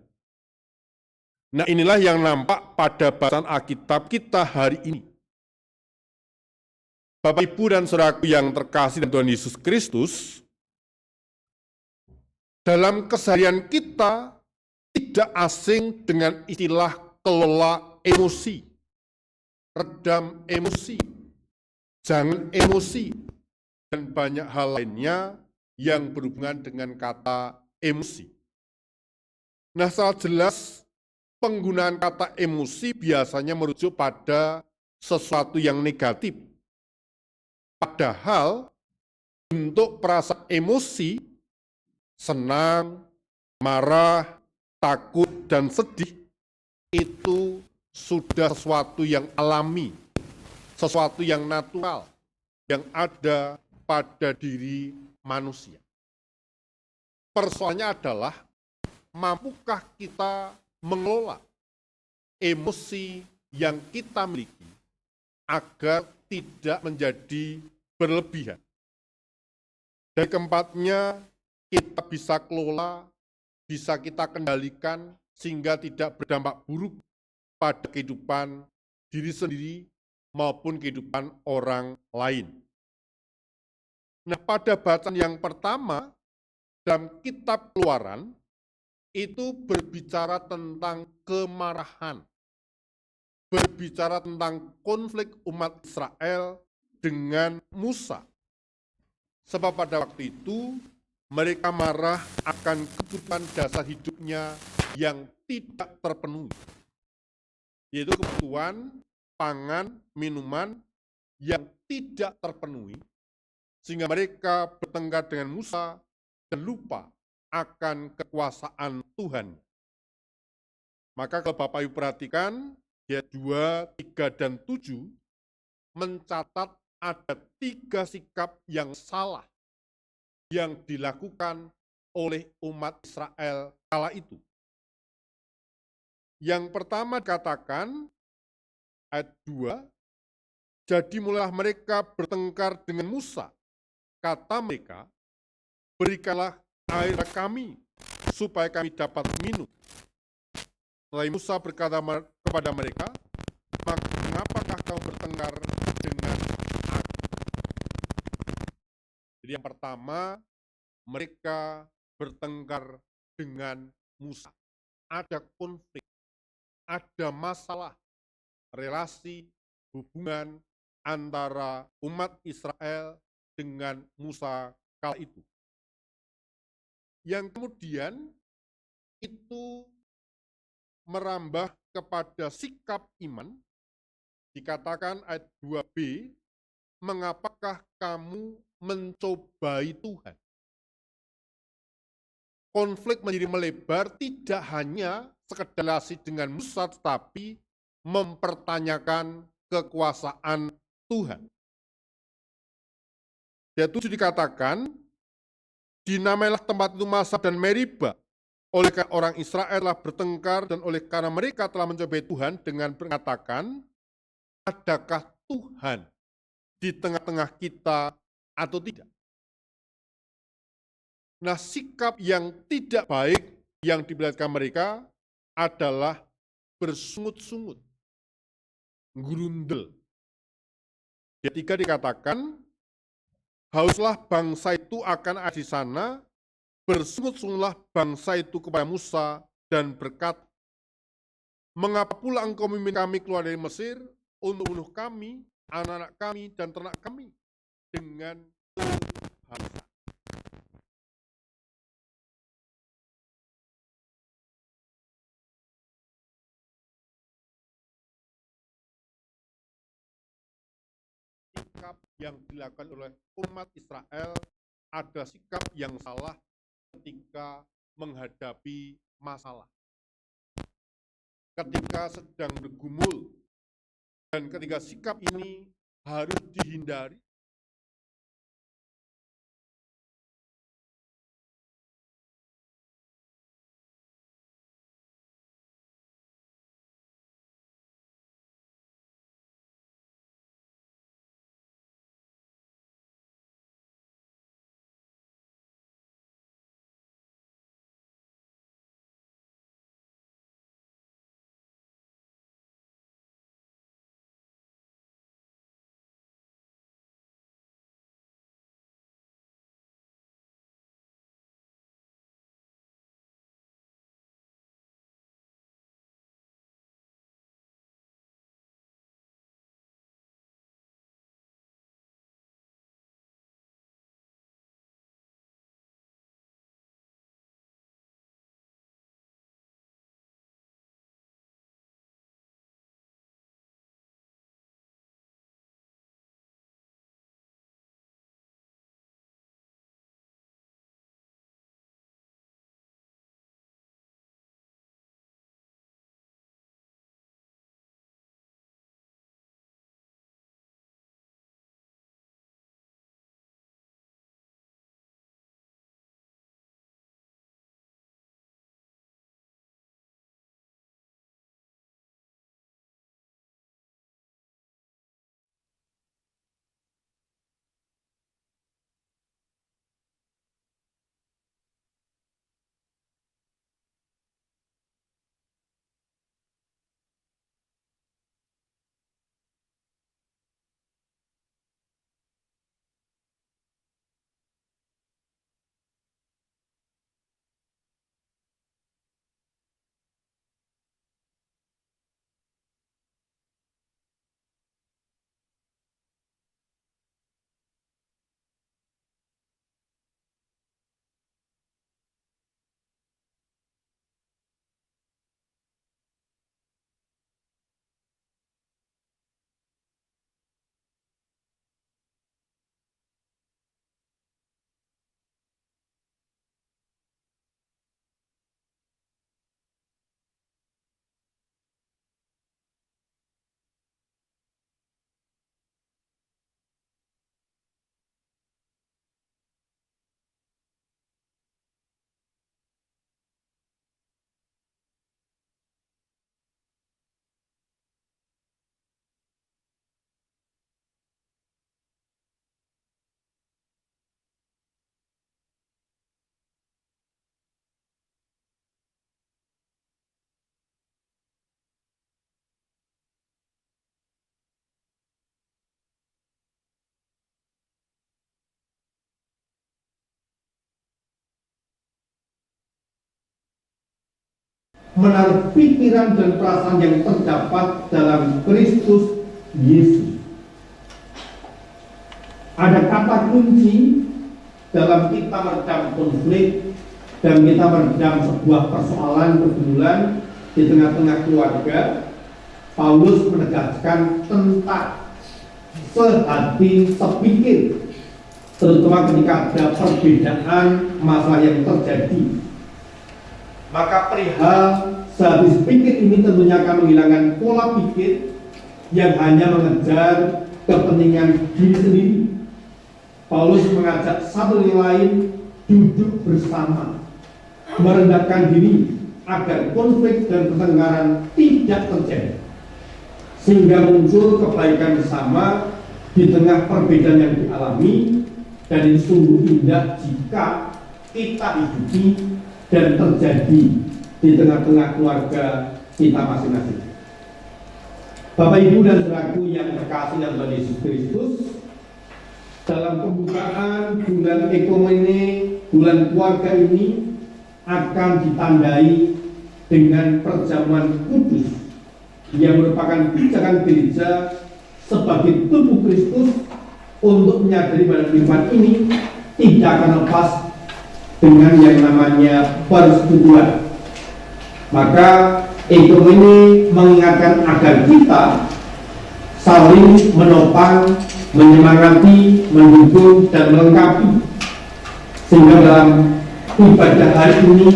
Nah, inilah yang nampak pada bacaan Alkitab kita hari ini. Bapak, Ibu, dan Saudaraku yang terkasih dalam Tuhan Yesus Kristus, dalam keseharian kita tidak asing dengan istilah kelola emosi, redam emosi, jangan emosi, dan banyak hal lainnya yang berhubungan dengan kata emosi. Nah, secara jelas penggunaan kata emosi biasanya merujuk pada sesuatu yang negatif. Padahal bentuk perasaan emosi, senang, marah, takut, dan sedih, itu sudah sesuatu yang alami, sesuatu yang natural, yang ada pada diri manusia. Persoalannya adalah, mampukah kita mengelola emosi yang kita miliki agar tidak menjadi berlebihan. Dari keempatnya, kita bisa kelola, bisa kita kendalikan, sehingga tidak berdampak buruk pada kehidupan diri sendiri maupun kehidupan orang lain. Nah, pada bacaan yang pertama, dalam kitab Keluaran, itu berbicara tentang kemarahan, berbicara tentang konflik umat Israel dengan Musa. Sebab pada waktu itu mereka marah akan kebutuhan dasar hidupnya yang tidak terpenuhi, yaitu kebutuhan pangan, minuman yang tidak terpenuhi, sehingga mereka bertengkar dengan Musa dan lupa akan kekuasaan Tuhan. Maka kalau Bapak Ibu perhatikan, ayat 2, 3, dan 7 mencatat ada 3 sikap yang salah yang dilakukan oleh umat Israel kala itu. Yang pertama dikatakan, ayat 2, jadi mulailah mereka bertengkar dengan Musa. Kata mereka, berikanlah air kami, supaya kami dapat minum. Lalu Musa berkata kepada mereka, mengapakah kamu bertengkar dengan aku? Jadi yang pertama, mereka bertengkar dengan Musa. Ada konflik, ada masalah, relasi, hubungan antara umat Israel dengan Musa kala itu. Yang kemudian itu merambah kepada sikap iman, dikatakan ayat 2b, mengapakah kamu mencobai Tuhan? Konflik menjadi melebar, tidak hanya sekedar relasi dengan Musa, tetapi mempertanyakan kekuasaan Tuhan. Ayat 7 dikatakan, dinamailah tempat itu Masa dan Meriba, oleh karena orang Israel telah bertengkar dan oleh karena mereka telah mencobai Tuhan dengan mengatakan, adakah Tuhan di tengah-tengah kita atau tidak? Nah, sikap yang tidak baik yang diperlihatkan mereka adalah bersungut-sungut, gerundel. Ayat 3 dikatakan, hauslah bangsa itu akan ada di sana, bersungut-sungutlah bangsa itu kepada Musa dan berkata, mengapa pula engkau memimpin kami keluar dari Mesir untuk membunuh kami, anak-anak kami, dan ternak kami dengan kehausan? Sikap yang dilakukan oleh umat Israel ada sikap yang salah ketika menghadapi masalah. ketika sedang bergumul, dan ketika sikap ini harus dihindari. menaruh pikiran dan perasaan yang terdapat dalam Kristus Yesus. Ada kata kunci dalam kita meredam konflik dan kita meredam sebuah persoalan pergumulan di tengah-tengah keluarga. Paulus menegaskan tentang sehati sepikir, terutama ketika ada perbedaan masalah yang terjadi. Maka perihal sehati sepikir ini tentunya akan menghilangkan pola pikir yang hanya mengejar kepentingan diri sendiri. Paulus mengajak satu yang lain duduk bersama, merendahkan diri agar konflik dan pertengkaran tidak terjadi, sehingga muncul kebaikan bersama di tengah perbedaan yang dialami. Dan ini sungguh indah jika kita hidupi dan terjadi di tengah-tengah keluarga kita masing-masing. Bapak Ibu dan saudaraku yang terkasih dalam Tuhan Yesus Kristus, dalam pembukaan bulan Ekumene, bulan keluarga ini akan ditandai dengan perjamuan kudus yang merupakan pijakan gereja sebagai tubuh Kristus untuk menyadari bahwa kehidupan ini tidak akan lepas dengan yang namanya persetubuhan. Maka Ekumene mengingatkan agar kita saling menopang, menyemangati, mendukung, dan melengkapi, sehingga dalam ibadah hari ini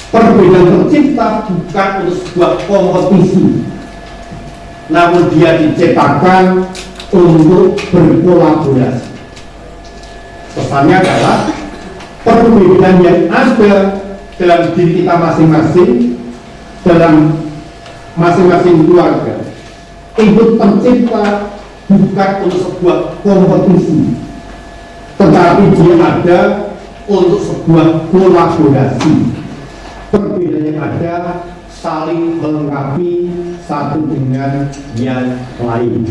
Perbedaan tercipta bukan untuk sebuah kompetisi, namun dia diciptakan untuk berkolaborasi. Pesannya adalah perbedaan yang ada dalam diri kita masing-masing, dalam masing-masing keluarga, itu tercipta bukan untuk sebuah kompetisi, tetapi dia ada untuk sebuah kolaborasi. Perbedaan yang ada saling melengkapi satu dengan yang lain.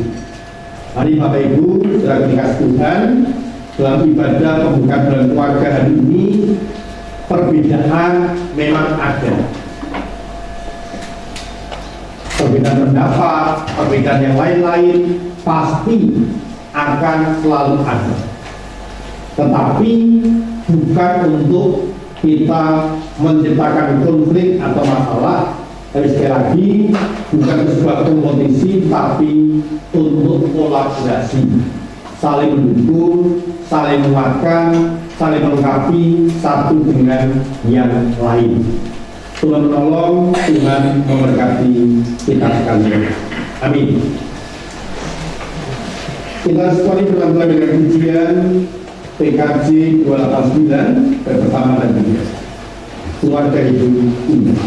Mari Bapak Ibu, saudara dikasih Tuhan, dalam ibadah pembukaan bulan keluarga hari ini, perbedaan memang ada. Perbedaan pendapat, perbedaan yang lain-lain pasti akan selalu ada. Tetapi bukan untuk kita menciptakan konflik atau masalah, tapi sekali lagi bukan sebuah kompetisi, tapi untuk kolaborasi, saling mendukung, saling menguatkan, saling melengkapi satu dengan yang lain. Tuhan menolong, Tuhan memberkati kita sekalian. Amin. Kita sekali berlanjut dengan pujian PKJ 289 pertama dan kedua. Keluarga Ibu Indah.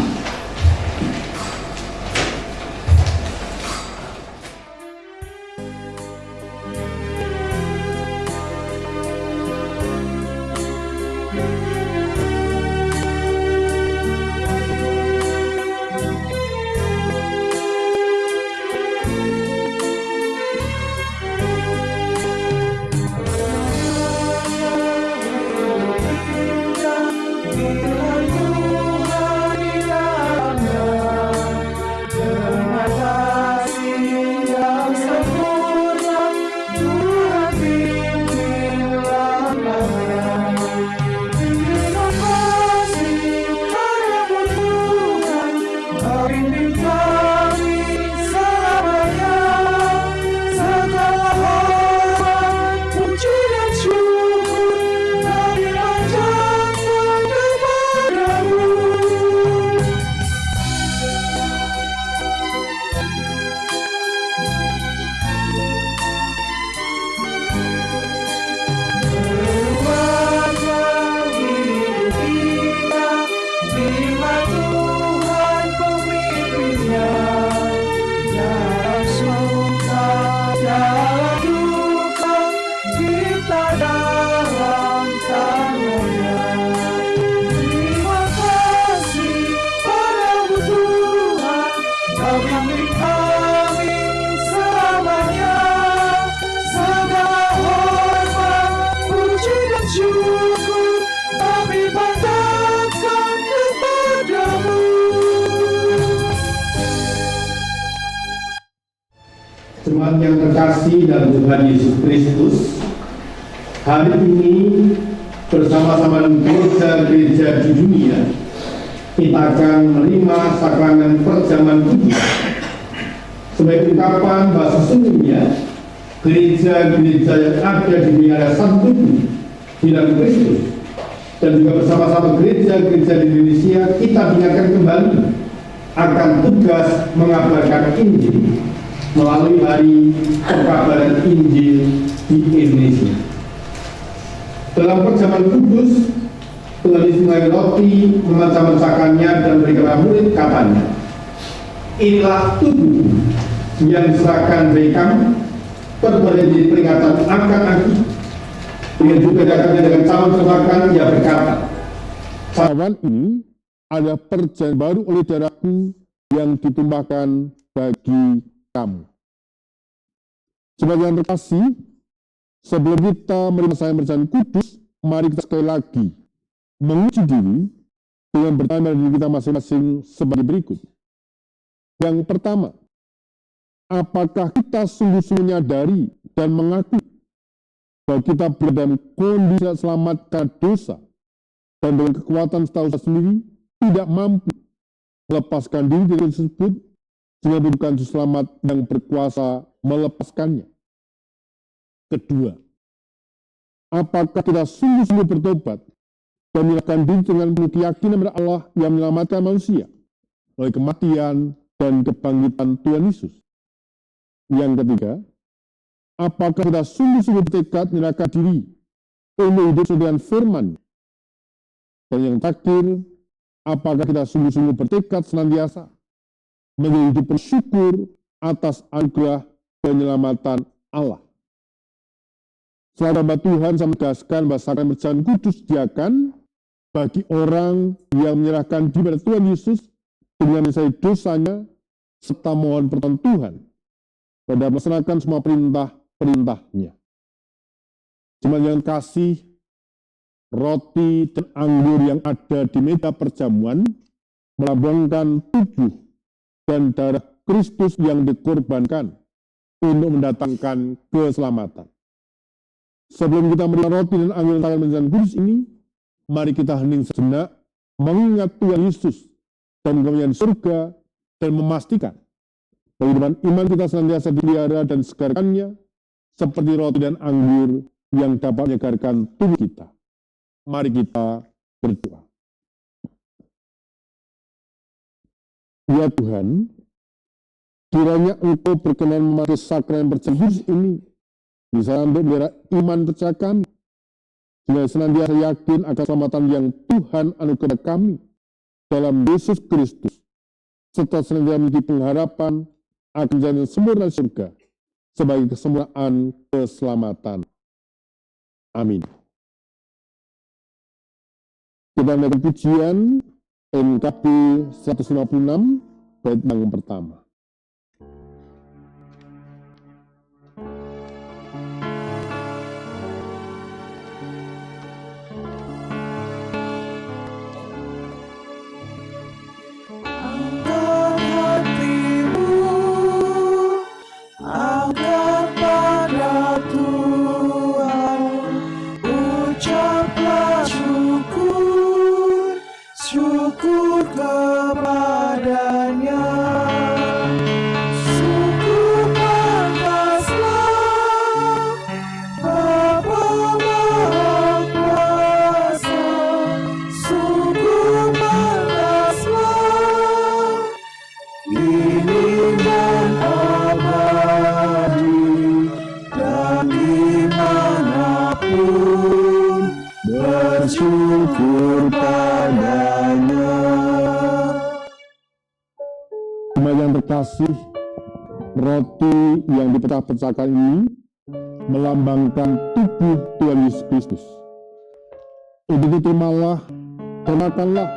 Jemaat yang terkasih dalam Tuhan Yesus Kristus, hari ini bersama-sama gereja-gereja di dunia, kita akan menerima sakramen perjamuan kudus sebagai ungkapan bahwa sesungguhnya gereja-gereja yang ada di dunia satu di dalam Kristus, dan juga bersama-sama gereja-gereja di Indonesia, kita diingatkan kembali akan tugas mengabarkan Injil melalui hari pekabaran Injil di Indonesia. Dalam perjamuan kudus, Tuhan Yesus mengambil roti, memecah-mecahkannya dan memberikan murid, katanya, inilah tubuh yang diserahkan bagi kamu, perbuatan jadi peringatan akan aku. Dengan juga datangnya dengan cawan serahkan, ia berkata, Cawan ini adalah perjanjian baru oleh darahku yang ditumpahkan bagi kamu. Sebagai yang terkasih, sebelum kita menerima perjamuan kudus, mari kita sekali lagi menguji diri dengan bertanya diri kita masing-masing sebagai berikut. Yang pertama, apakah kita sungguh-sungguh menyadari dan mengakui bahwa kita berada dalam kondisi tidak selamat karena dosa, dan dengan kekuatan setahu sendiri tidak mampu melepaskan diri dari tersebut, sehingga bukan selamat yang berkuasa melepaskannya. Kedua, apakah kita sungguh-sungguh bertobat dan menyerahkan diri dengan penuh keyakinan pada Allah yang menyelamatkan manusia melalui kematian dan kebangkitan Tuhan Yesus. Yang ketiga, apakah kita sungguh-sungguh bertekad menyerahkan diri untuk hidup sesuai dengan firman? Dan yang terakhir, apakah kita sungguh-sungguh bertekad senantiasa menjadi hidup bersyukur atas anugerah penyelamatan Allah? Selalu hamba Tuhan saya menegaskan bahwa sakramen perjamuan kudus disediakan bagi orang yang menyerahkan diri pada Tuhan Yesus dengan menyesali dosanya serta mohon pertolongan Tuhan pada melaksanakan semua perintah-perintahnya. Jemaat yang kasih, roti dan anggur yang ada di meja perjamuan melambangkan tubuh dan darah Kristus yang dikorbankan untuk mendatangkan keselamatan. Sebelum kita menerima roti dan anggur yang perjamuan kudus ini, mari kita hening sejenak mengingat Tuhan Yesus dan kemuliaan surga dan memastikan kehidupan iman kita senantiasa dipelihara dan disegarkannya seperti roti dan anggur yang dapat menyegarkan tubuh kita. Mari kita berdoa. Ya Tuhan, kiranya Engkau berkenan memakai sakramen perjamuan kudus ini bisa untuk melihara iman percaya kami, sehingga senantiasa yakin akan keselamatan yang Tuhan anugerahkan kami dalam Yesus Kristus, serta senantiasa memiliki pengharapan akan jalan sempurna surga sebagai kesempurnaan keselamatan. Amin. Kita menaikkan pujian NKB 156 bait yang pertama. Syukur kepadanya, syukur pantaslah Bapa Maha Kuasa, syukur pantaslah kini dan abadi dan dimanapun bersyukur padanya. Jemaat yang terkasih, roti yang dipecah-pecahkan ini melambangkan tubuh Tuhan Yesus Kristus. Untuk itu terimalah dan makanlah,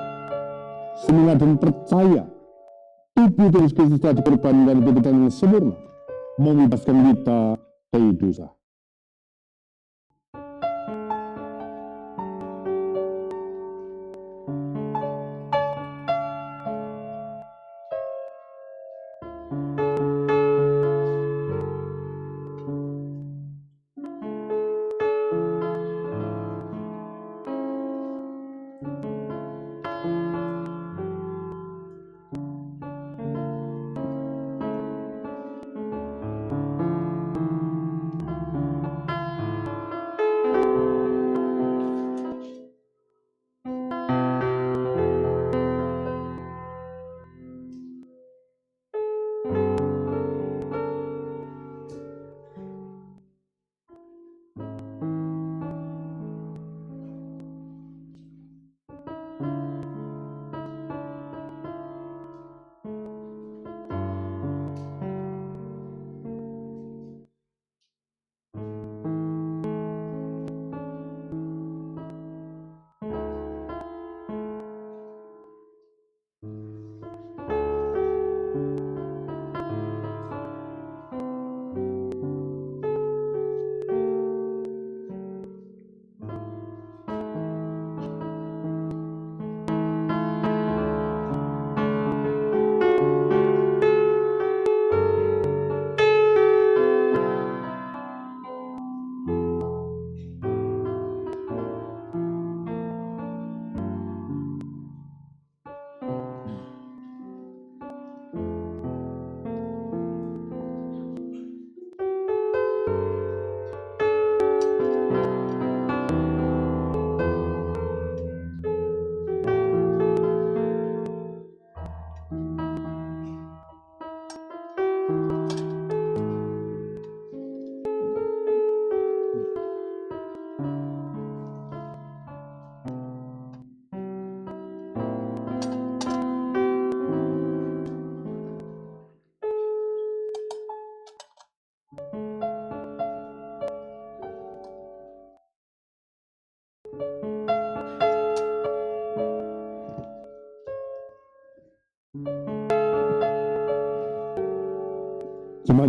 sehingga dan percaya tubuh Tuhan Yesus Kristus telah dikorbankan untuk kita yang sempurna, membebaskan kita dari dosa.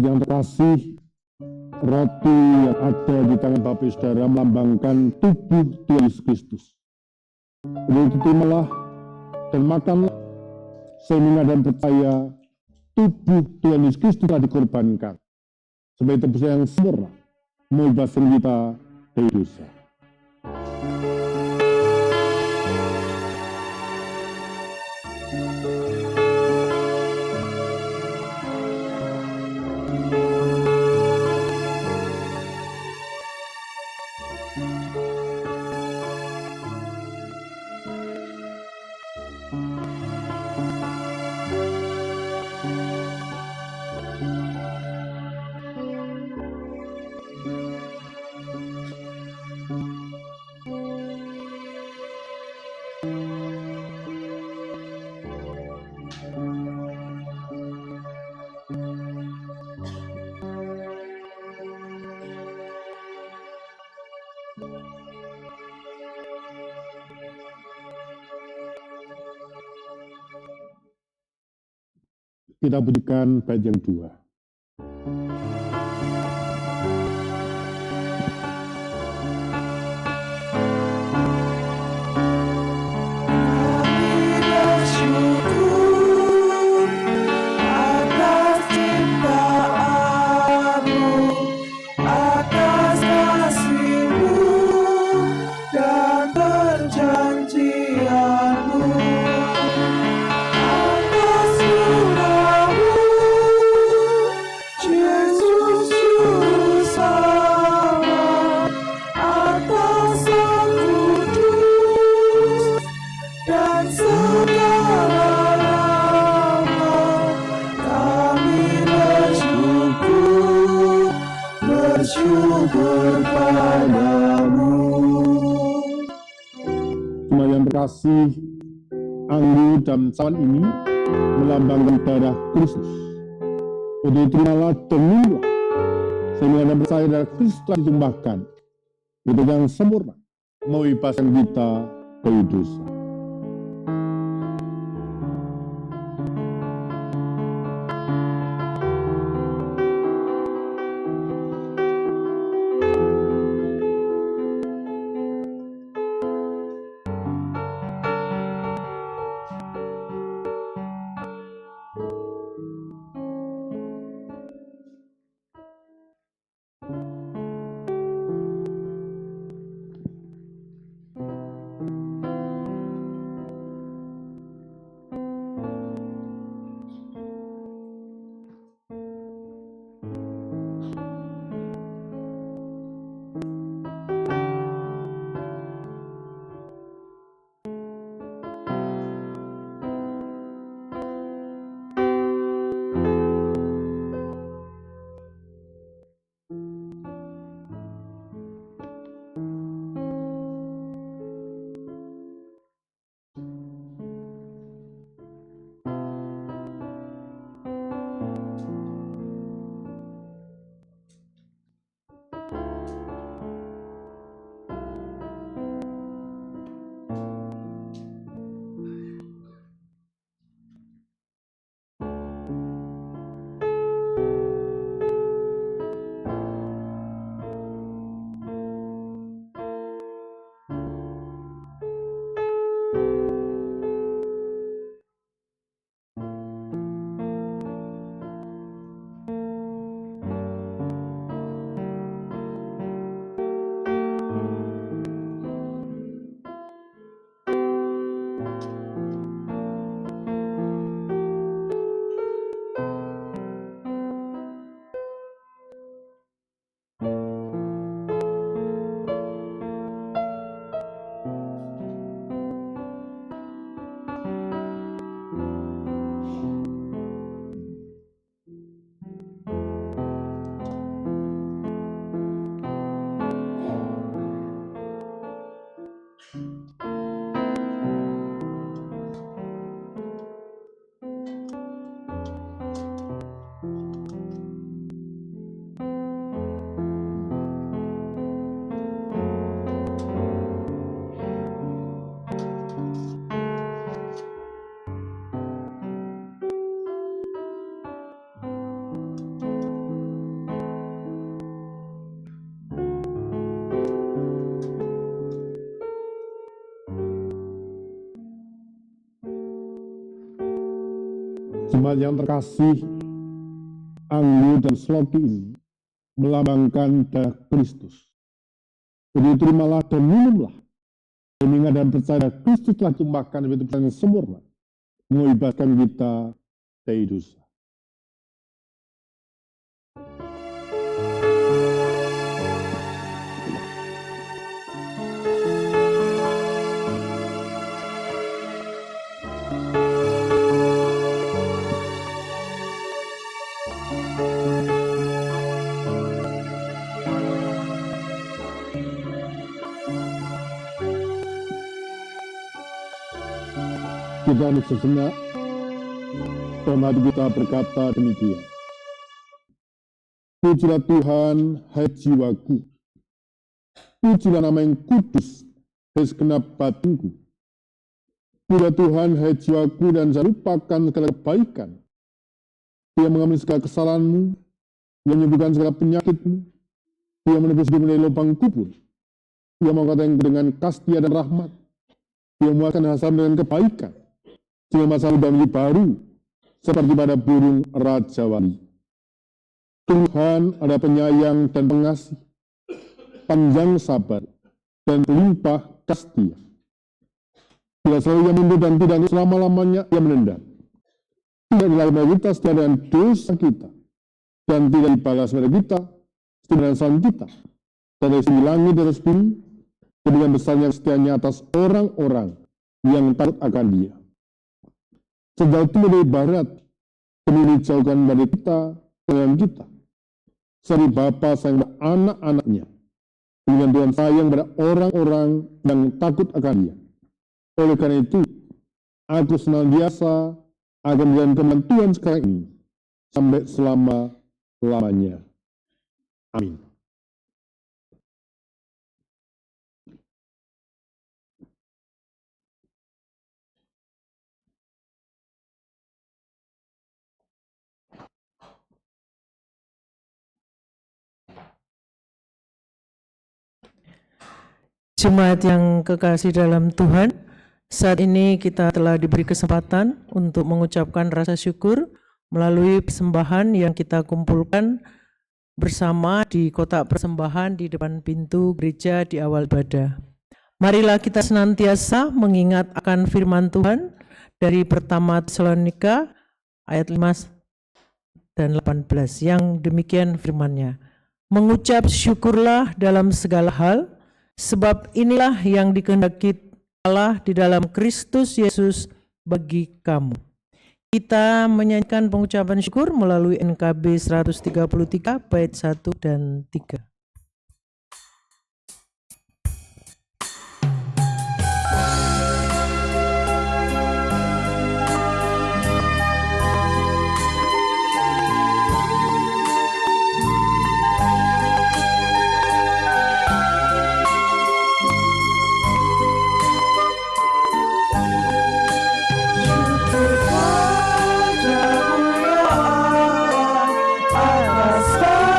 yang terkasih, roti yang ada di tangan Bapak Saudara melambangkan tubuh Tuhan Yesus Kristus. Jadi terimalah dan makanlah, sehingga dan percaya tubuh Tuhan Yesus Kristus telah dikorbankan sebagai tebusan yang sempurna, membebaskan kita dari dosa. Kita berikan bait yang 2. Jemaat yang terkasih, anggur dan cawan ini melambangkan darah Kristus. Untuk terimalah dan minumlah, sehingga Anda percaya darah Kristus telah ditumpahkan, itu yang sempurna, membebaskan kita dari dosa. Jemaat yang terkasih, anggur dan sloki ini melambangkan darah Kristus. Jadi terimalah dan minumlah. Mengingat dan percaya Kristus telah tumpahkan itu yang sempurna, membebaskan kita dari dosa. Kita harus sejenak, dalam hati kita berkata demikian. Pujilah Tuhan, hai jiwaku. Pujilah nama yang kudus, hai segenap batinku. Pujilah Tuhan, hai jiwaku, dan jangan lupakan segala kebaikan. Dia mengampuni segala kesalahanmu, dia menyembuhkan segala penyakitmu, dia menebus hidupmu dari lubang kubur. Dia mengatakan dengan kastia dan rahmat, dia memuaskan hasrat dengan kebaikan. Sehingga masa muda menjadi baru, seperti pada burung Raja Wali. Tuhan ada penyayang dan pengasih, panjang sabar, dan berlimpah kastia. Bila selalu ia mundur dan tidak selama-lamanya ia menendang. Tidak dilakukan kita setia dengan dosa kita, dan tidak dibalas pada kita setia dengan salah kita. Dan dari segi langit dan bumi, dengan besarnya setianya atas orang-orang yang takut akan dia. Sejauh timur dari barat, demi dijauhkan dari kita, dengan kita. Seri Bapa sayang pada anak-anaknya, dengan Tuhan sayang pada orang-orang yang takut akan dia. Oleh karena itu, aku senantiasa akan menjalankan Tuhan sekarang ini, sampai selama-lamanya. Amin. Jemaat yang kekasih dalam Tuhan, saat ini kita telah diberi kesempatan untuk mengucapkan rasa syukur melalui persembahan yang kita kumpulkan bersama di kotak persembahan di depan pintu gereja di awal ibadah. Marilah kita senantiasa mengingat akan firman Tuhan dari pertama Tesalonika ayat 5 dan 18 yang demikian firman-Nya. Mengucap syukurlah dalam segala hal, sebab inilah yang dikehendaki Allah di dalam Kristus Yesus bagi kamu. Kita menyanyikan pengucapan syukur melalui NKB 133 bait 1 dan 3. Atas segala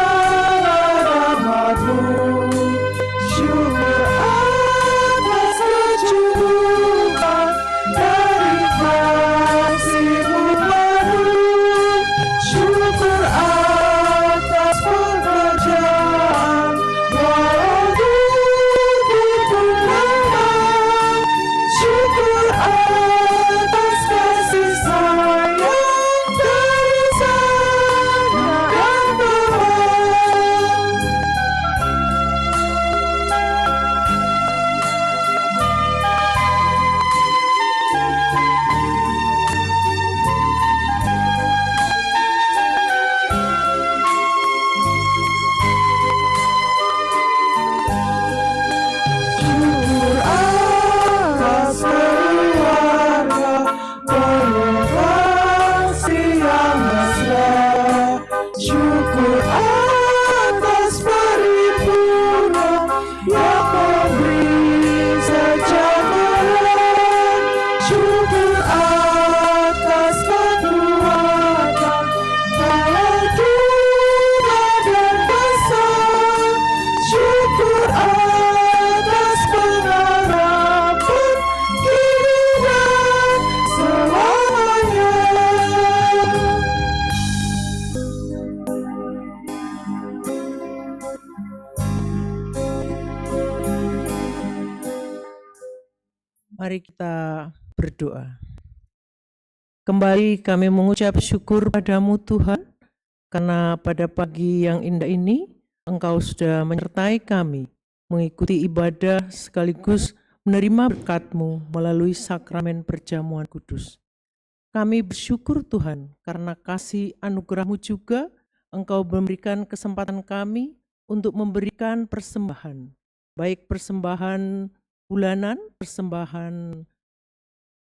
Mari kita berdoa. Kembali kami mengucap syukur padamu Tuhan, karena pada pagi yang indah ini Engkau sudah menyertai kami mengikuti ibadah sekaligus menerima berkat-Mu melalui sakramen perjamuan kudus. Kami bersyukur Tuhan, karena kasih anugerah-Mu juga Engkau memberikan kesempatan kami untuk memberikan persembahan, baik persembahan bulanan, persembahan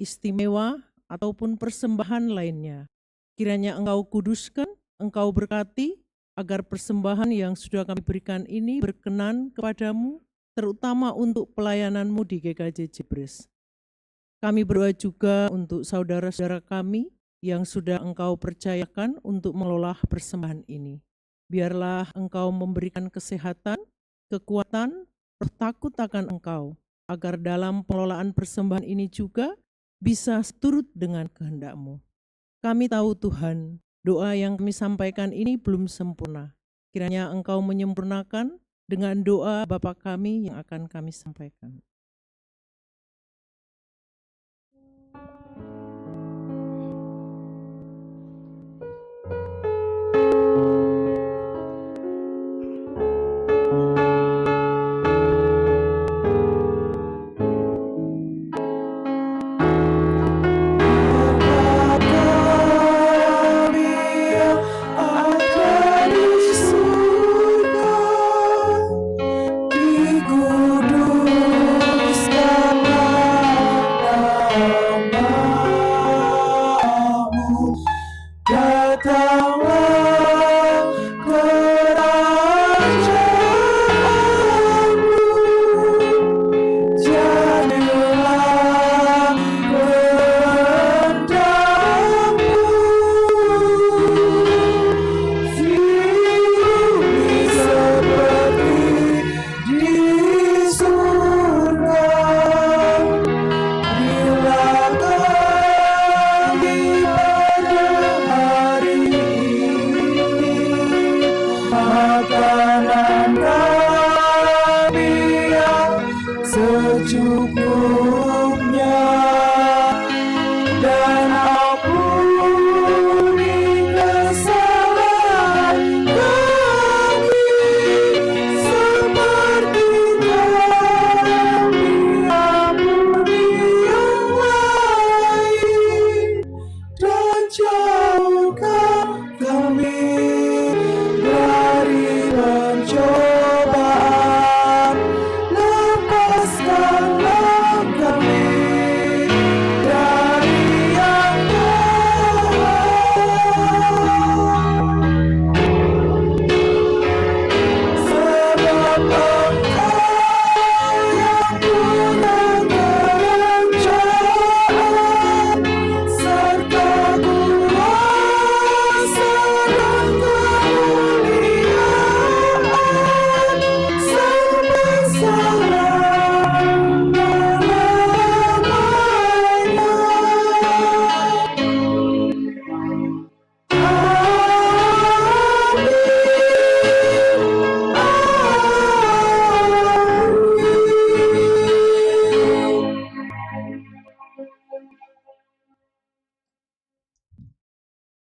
istimewa, ataupun persembahan lainnya. Kiranya Engkau kuduskan, Engkau berkati, agar persembahan yang sudah kami berikan ini berkenan kepadamu, terutama untuk pelayanan-Mu di GKJ Jebres. Kami berdoa juga untuk saudara-saudara kami yang sudah Engkau percayakan untuk mengelola persembahan ini. Biarlah Engkau memberikan kesehatan, kekuatan, takut akan Engkau, agar dalam pengelolaan persembahan ini juga bisa turut dengan kehendak-Mu. Kami tahu Tuhan, doa yang kami sampaikan ini belum sempurna. Kiranya Engkau menyempurnakan dengan doa Bapa kami yang akan kami sampaikan.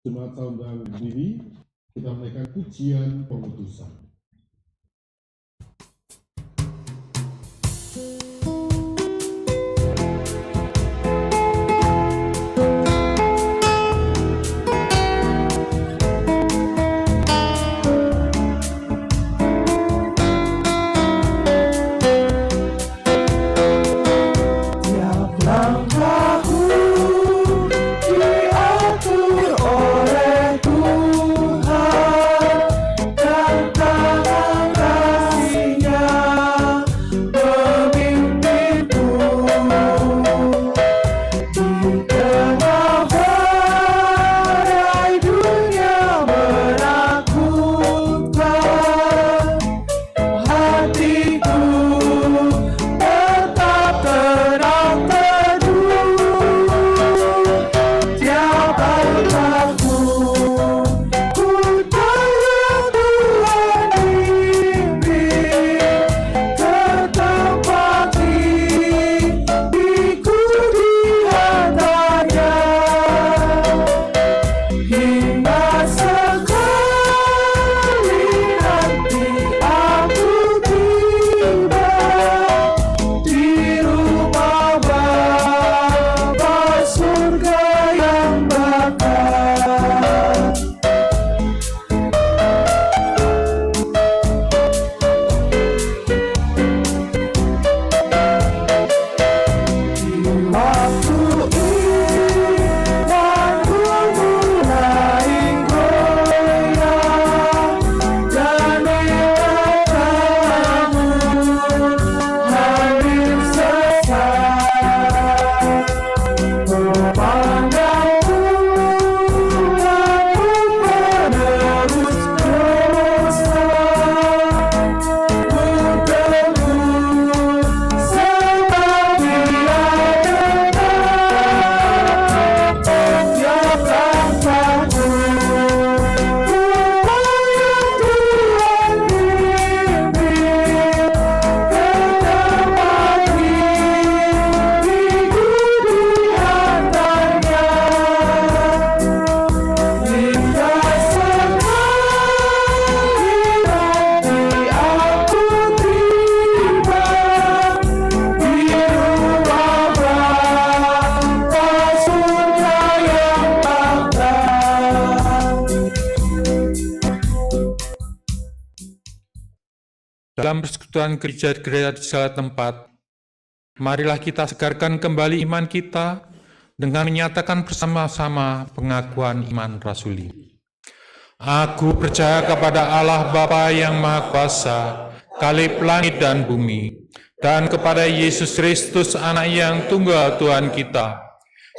Jemaat saudara berdiri, kita menaikkan pujian pengutusan. Diatur oleh Tuhan dan dalam persekutuan gereja-gereja di segala tempat. Marilah kita segarkan kembali iman kita dengan menyatakan bersama-sama pengakuan iman rasuli. Aku percaya kepada Allah Bapa yang Maha Kuasa, Kalib langit dan bumi, dan kepada Yesus Kristus, Anak yang tunggal Tuhan kita,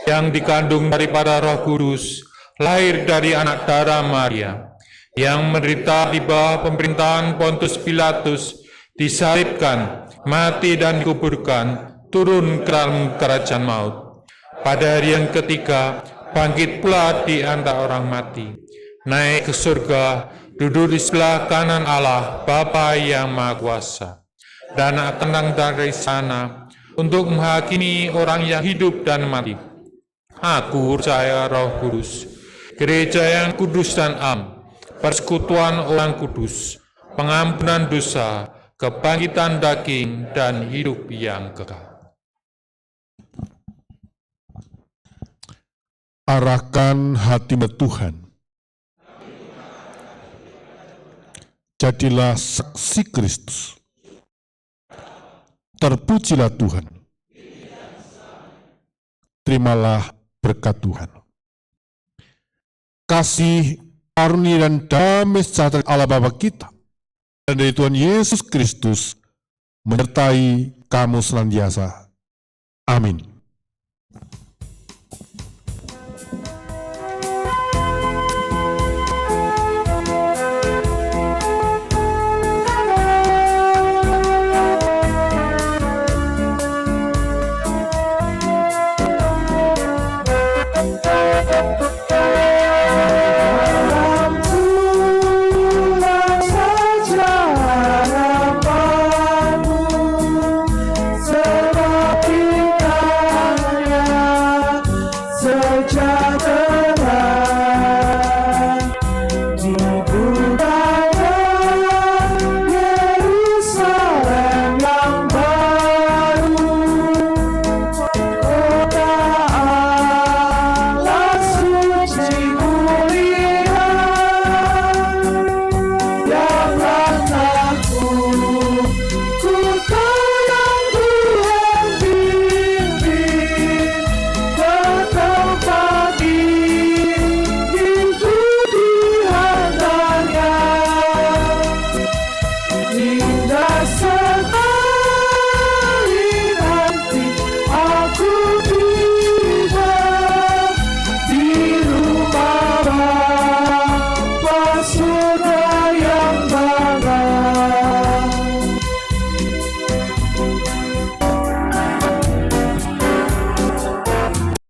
yang dikandung daripada Roh Kudus, lahir dari anak darah Maria, yang menderita di bawah pemerintahan Pontius Pilatus, disalibkan, mati dan dikuburkan, turun ke dalam kerajaan maut. Pada hari yang ketiga, bangkit pula di antara orang mati, naik ke surga, duduk di sebelah kanan Allah, Bapa yang Maha Kuasa, dan akan datang dari sana untuk menghakimi orang yang hidup dan mati. Aku percaya Roh Kudus, gereja yang kudus dan am, persekutuan orang kudus, pengampunan dosa, kebangkitan daging, dan hidup yang kekal. Arahkan hatimu Tuhan. Jadilah saksi Kristus. Terpujilah Tuhan. Terimalah berkat Tuhan. Kasih, karunia, dan damai sejahtera Allah Bapa kita dan dari Tuhan Yesus Kristus menyertai kamu senantiasa. Amin.